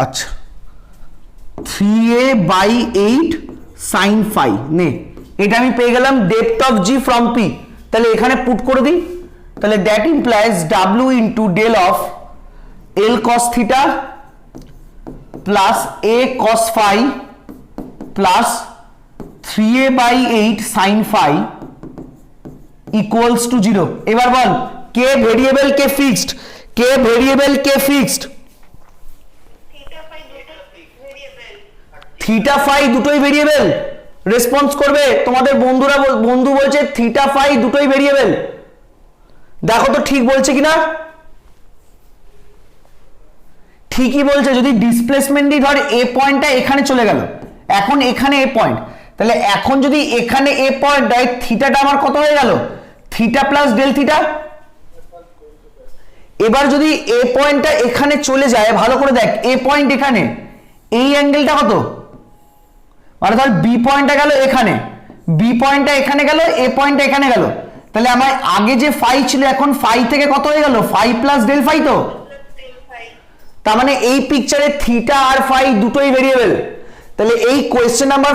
আচ্ছা 3a/8 sin phi, নে এটা আমি পেয়ে গেলাম depth of G from P. তাহলে এখানে পুট করে দিই, তাহলে that implies w into del of l cos theta plus a cos phi plus 3a/8 sin phi equals to 0। এবার বল কে ভেরিয়েবল কে ফিক্সড, কে ভেরিয়েবল কে ফিক্সড? থিটা ফাই দুটো ভেরিয়েবল। থিটা ফাই দুটোই ভেরিয়েবল। রেসপন্স করবে তোমাদের বন্ধুরা, বন্ধু বলছে থিটা ফাই দুটোই ভেরিয়েবল। দেখো তো ঠিক বলছে কিনা। ঠিকই বলছে। যদি ডিসপ্লেসমেন্টই ধর এ পয়েন্টটা এখানে চলে গেল, এখন এখানে এ পয়েন্ট, তাহলে এখন যদি এখানে এ পয়েন্ট দেয় থিটাটা আমার কত হয়ে গেল? Theta plus del theta. এবার যদি এ পয়েন্টটা এখানে চলে যায়, ভালো করে দেখ, এ পয়েন্ট এখানে, এই অ্যাঙ্গেলটা কত? মানে ধর বি পয়েন্টটা গেল এখানে, বি পয়েন্টটা এখানে গেল, এ পয়েন্টটা এখানে গেল, তাহলে আমার আগে যে ফাই ছিল এখন ফাই থেকে কত হয়ে গেল? Phi plus del phi. তো তার মানে এই পিকচারে থিটা আর ফাই দুটোই ভেরিয়েবল। তাহলে এই কোয়েশ্চেন নাম্বার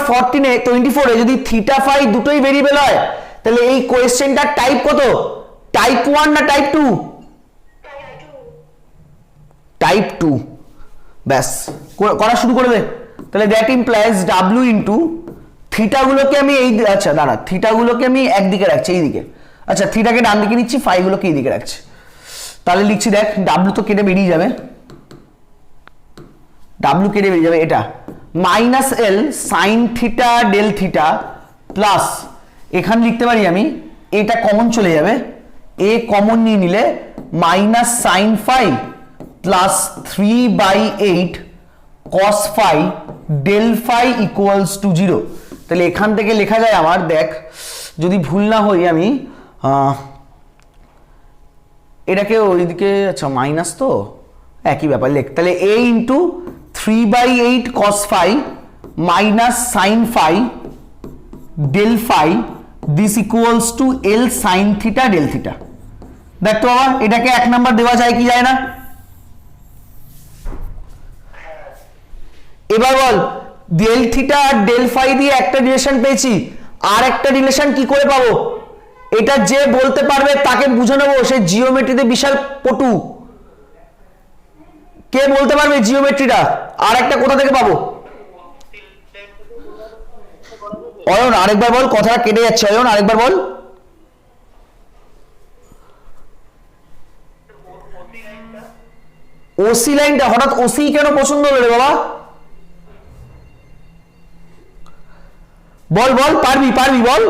24 যদি থিটা ফাই দুটোই ভেরিয়েবল হয়, তাহলে এই কোয়েশ্চেনটার টাইপ কত? টাইপ 1 না টাইপ 2? টাইপ 2। ব্যাস করা শুরু করে দে। তাহলে দ্যাট ইমপ্লাইজ w ইন্টু থিটাগুলোকে আমি এই, আচ্ছা দাঁড়া, থিটাগুলোকে আমি একদিকে রাখছি, এইদিকে। আচ্ছা থিটাকে ডান দিকে নিচ্ছি, ফাইগুলোকে এইদিকে রাখছি। তাহলে লিখছি, দেখ w তো কেটে বেরিয়ে যাবে, w কেটে বেরিয়ে যাবে, এটা minus L sine theta del theta plus, এখানে লিখতে পারি আমি, এটা কমন চলে যাবে, এ কমন নিয়ে নিলে minus sine phi plus 3/8 cos phi del phi equals to 0। তাহলে এখান থেকে লেখা যায় আমার, দেখ যদি ভুল না হই আমি, এটাকে ওইদিকে, আচ্ছা মাইনাস তো একই ব্যাপার, লেখ তাহলে a into 3/8 cos phi minus sign phi del phi this equals to l sin theta del theta। দেখ তো বাবা এটাকে 1 নাম্বার দেওয়া যায় কি যায় না? এবার বল ডেল থিটা আর ডেল ফাই দিয়ে একটা রিলেশন পেয়েছি, আর একটা রিলেশন কি করে পাবো? এটা যে বলতে পারবে তাকে বুঝে নেবো, সে জিওমেট্রিতে বিশাল পটু। কে বলতে পারবে জিওমেট্রিটা? আর একটা কোথা থেকে পাবো? অয়ন আরেকবার বল, কথাটা কেটে যাচ্ছে। অয়ন আরেকবার বল। ওসি লাইনটা হঠাৎ ওসি কেন পছন্দ হলো রে বাবা? বল বল, পারবি পারবি বল।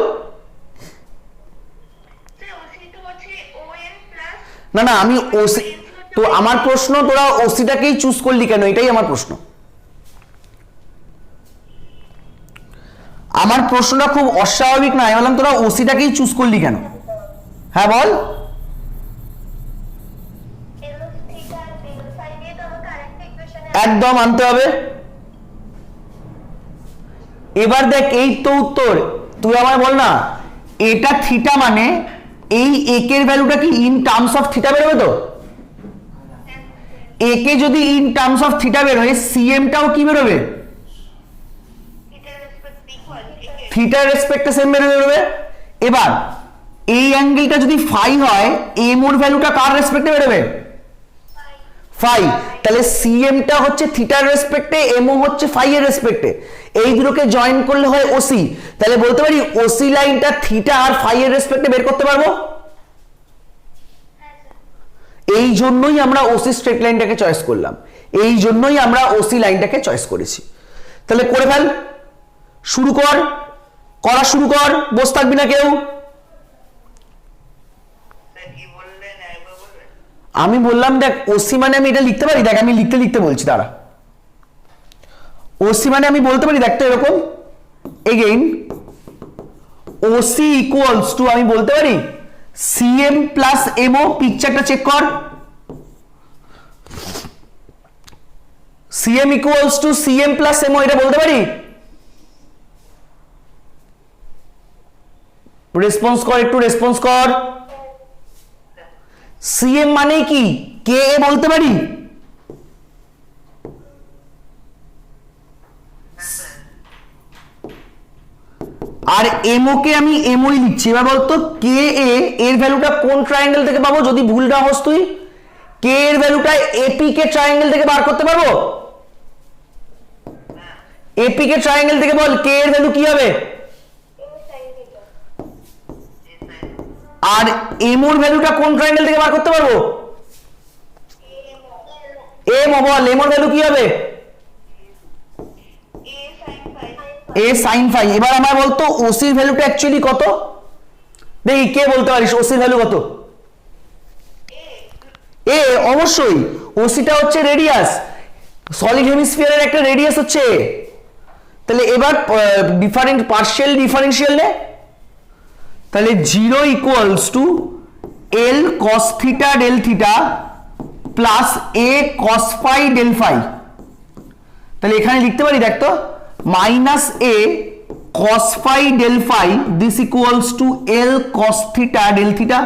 না না আমি ওসি, তো আমার প্রশ্ন তোরা ওসিটাকেই চুজ করলি কেন? এটাই আমার প্রশ্ন। আমার প্রশ্নটা খুব অস্বাভাবিক না, আমি বললাম তোরা ওসিটাকেই চুজ করলি কেন? হ্যাঁ বল। একদম আনতে হবে। এবার দেখ এই তো উত্তর, তুই আমায় বল না এটা থিটা মানে এই একের ভ্যালুটা কি ইন টার্মস অফ থিটা বেরোবে তো? একে যদি ইন টার্মস অফ থিটা বের হয় সিএমটাও কি বেরোবে? থিটার রেসপেক্টে সেম বেরোবে। এবার এই অ্যাঙ্গেলটা যদি ফাই হয় এম ওর ভ্যালুটা কার রেসপেক্টে বেরোবে? ফাই। তাহলে সিএমটা হচ্ছে থিটার রেসপেক্টে, এমও হচ্ছে ফাই এর রেসপেক্টে, এই দুটোকে জয়েন করলে হয় ওসি। তাহলে বলতে পারি ওসি লাইনটা থিটা আর ফাই এর রেসপেক্টে বের করতে পারবো। এই জন্যই আমরা ওসি স্ট্রেট লাইনটাকে চয়েস করলাম, এই জন্যই আমরা ওসি লাইনটাকে চয়েস করেছি। তাহলে করে ফেল, শুরু কর, করা শুরু কর, বসে থাকবি না কেউ। আমি বললাম দেখ ওসি মানে আমি এটা লিখতে পারি, দেখ আমি লিখতে লিখতে বলছি, দাঁড়া। ওসি মানে আমি বলতে পারি দেখ তো এরকম, এগেইন ওসি ইকুয়ালস টু আমি বলতে পারি সিএম প্লাস এমও, পিকচারটা চেক কর, CM equals to CM plus MO, এটা বলতে পারি? রেসপন্স কর, একটু রেসপন্স কর। সিএম মানে কি কে এ বলতে পারি? আর এমও কে আমি এমওই লিখছি। এবার বলতো কে এ এর ভ্যালুটা কোন ট্রায়াঙ্গেল থেকে পাবো? যদি ভুল না হোস তুই কে এর ভ্যালুটা এপি কে ট্রায়াঙ্গেল থেকে বার করতে পারবো? এপি কে ট্রায়াঙ্গেল থেকে বল কে এর ভ্যালু কি হবে? আর এমওর ভ্যালুটা কোন ট্রায়াঙ্গেল থেকে বার করতে পারবো? এমও, বল এমওর ভ্যালু কি হবে? এ সাইন ফাই। এবার আমার বলতো ওসির ভ্যালুটা অ্যাকচুয়ালি কত? দেখি কে বলতে পারিস ওসির ভ্যালু কত? এ, অবশ্যই ওসিটা হচ্ছে রেডিয়াস, সলিড হেমিস্ফিয়ারের একটা রেডিয়াস হচ্ছে। তাহলে এবার ডিফারেন্ট পার্শিয়াল ডিফারেন্সিয়াল নে, তাহলে 0 equals to L cos theta del theta plus A cos phi del phi. তাহলে এখানে লিখতে পারি দেখ তো minus A cos phi del phi this equals to L cos theta del theta.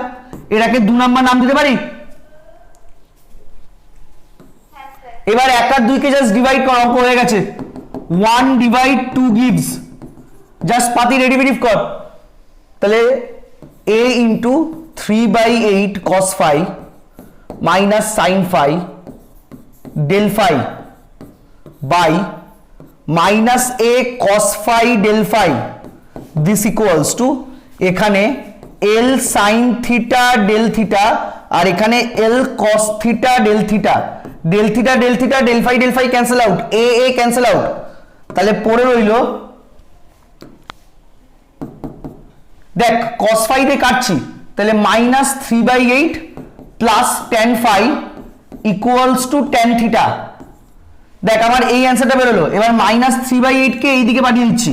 এটাকে 2 নাম্বার নাম দিতে পারি। এবার 1 আর 2 কে জাস্ট ডিভাইড কর, অঙ্ক হয়ে গেছে। 1 ডিভাইড 2 গিভস, জাস্ট পাতি ডেরিভেটিভ কর। তাহলে a into 3/8 cos phi minus sine phi del phi by minus a cos phi del phi this equals to এখানে l sine theta del theta আর এখানে l cos theta del theta, del theta del theta del phi cancel out, a cancel out. তাহলে পড়ে রইল দেখ cos phi দিয়ে কাটছি, তাহলে minus 3/8 plus tan phi equals two tan theta. দেখ আমার এই অ্যান্সারটা বেরোলো। এবার মাইনাস 3/8 কে এইদিকে পাঠিয়ে দিচ্ছি,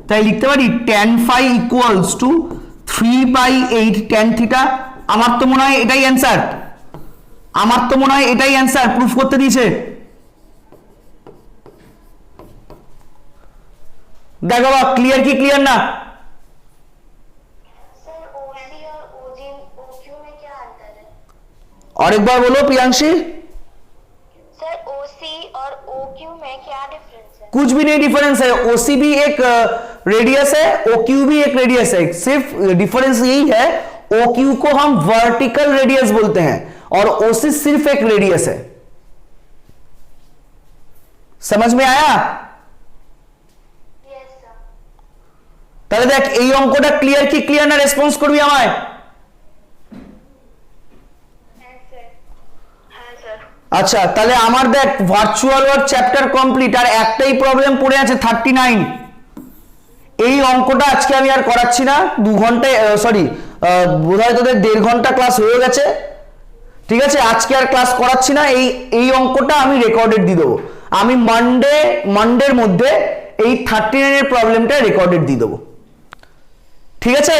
তাই লিখতে পারি tan phi equals two 3/8 tan theta. আমার তো মনে হয় এটাই অ্যান্সার, আমার তো মনে হয় এটাই অ্যান্সার, প্রুফ করতে দিয়েছে। দেখো বা ক্লিয়ার কি ক্লিয়ার না? और एक बार बोलो प्रियांशी। सर ओसी और ओक्यू में क्या डिफरेंस है? कुछ भी नहीं डिफरेंस है, ओसी भी एक रेडियस है, ओक्यू भी एक रेडियस है, सिर्फ डिफरेंस यही है ओक्यू को हम वर्टिकल रेडियस बोलते हैं और ओसी सिर्फ एक रेडियस है। समझ में आया? Yes sir. তাহলে দেখ এই অঙ্কটা ক্লিয়ার কি ক্লিয়ার না, রেসপন্স করবি আমায়। আচ্ছা তাহলে আমার দেখ ভার্চুয়াল ওয়ার্ক চ্যাপ্টার কমপ্লিট, আর একটাই প্রবলেম পড়ে আছে 39। এই অঙ্কটা আজকে আমি আর করাচ্ছি না, 2 ঘন্টায় সরি বোধহয় তোদের 1.5 ঘন্টা ক্লাস হয়ে গেছে, ঠিক আছে? আজকে আর ক্লাস করাচ্ছি না, এই অঙ্কটা আমি রেকর্ডেড দিয়ে দেবো। আমি মানডের মধ্যে এই 39 এর প্রবলেমটা রেকর্ডেড দিয়ে দেবো, ঠিক আছে?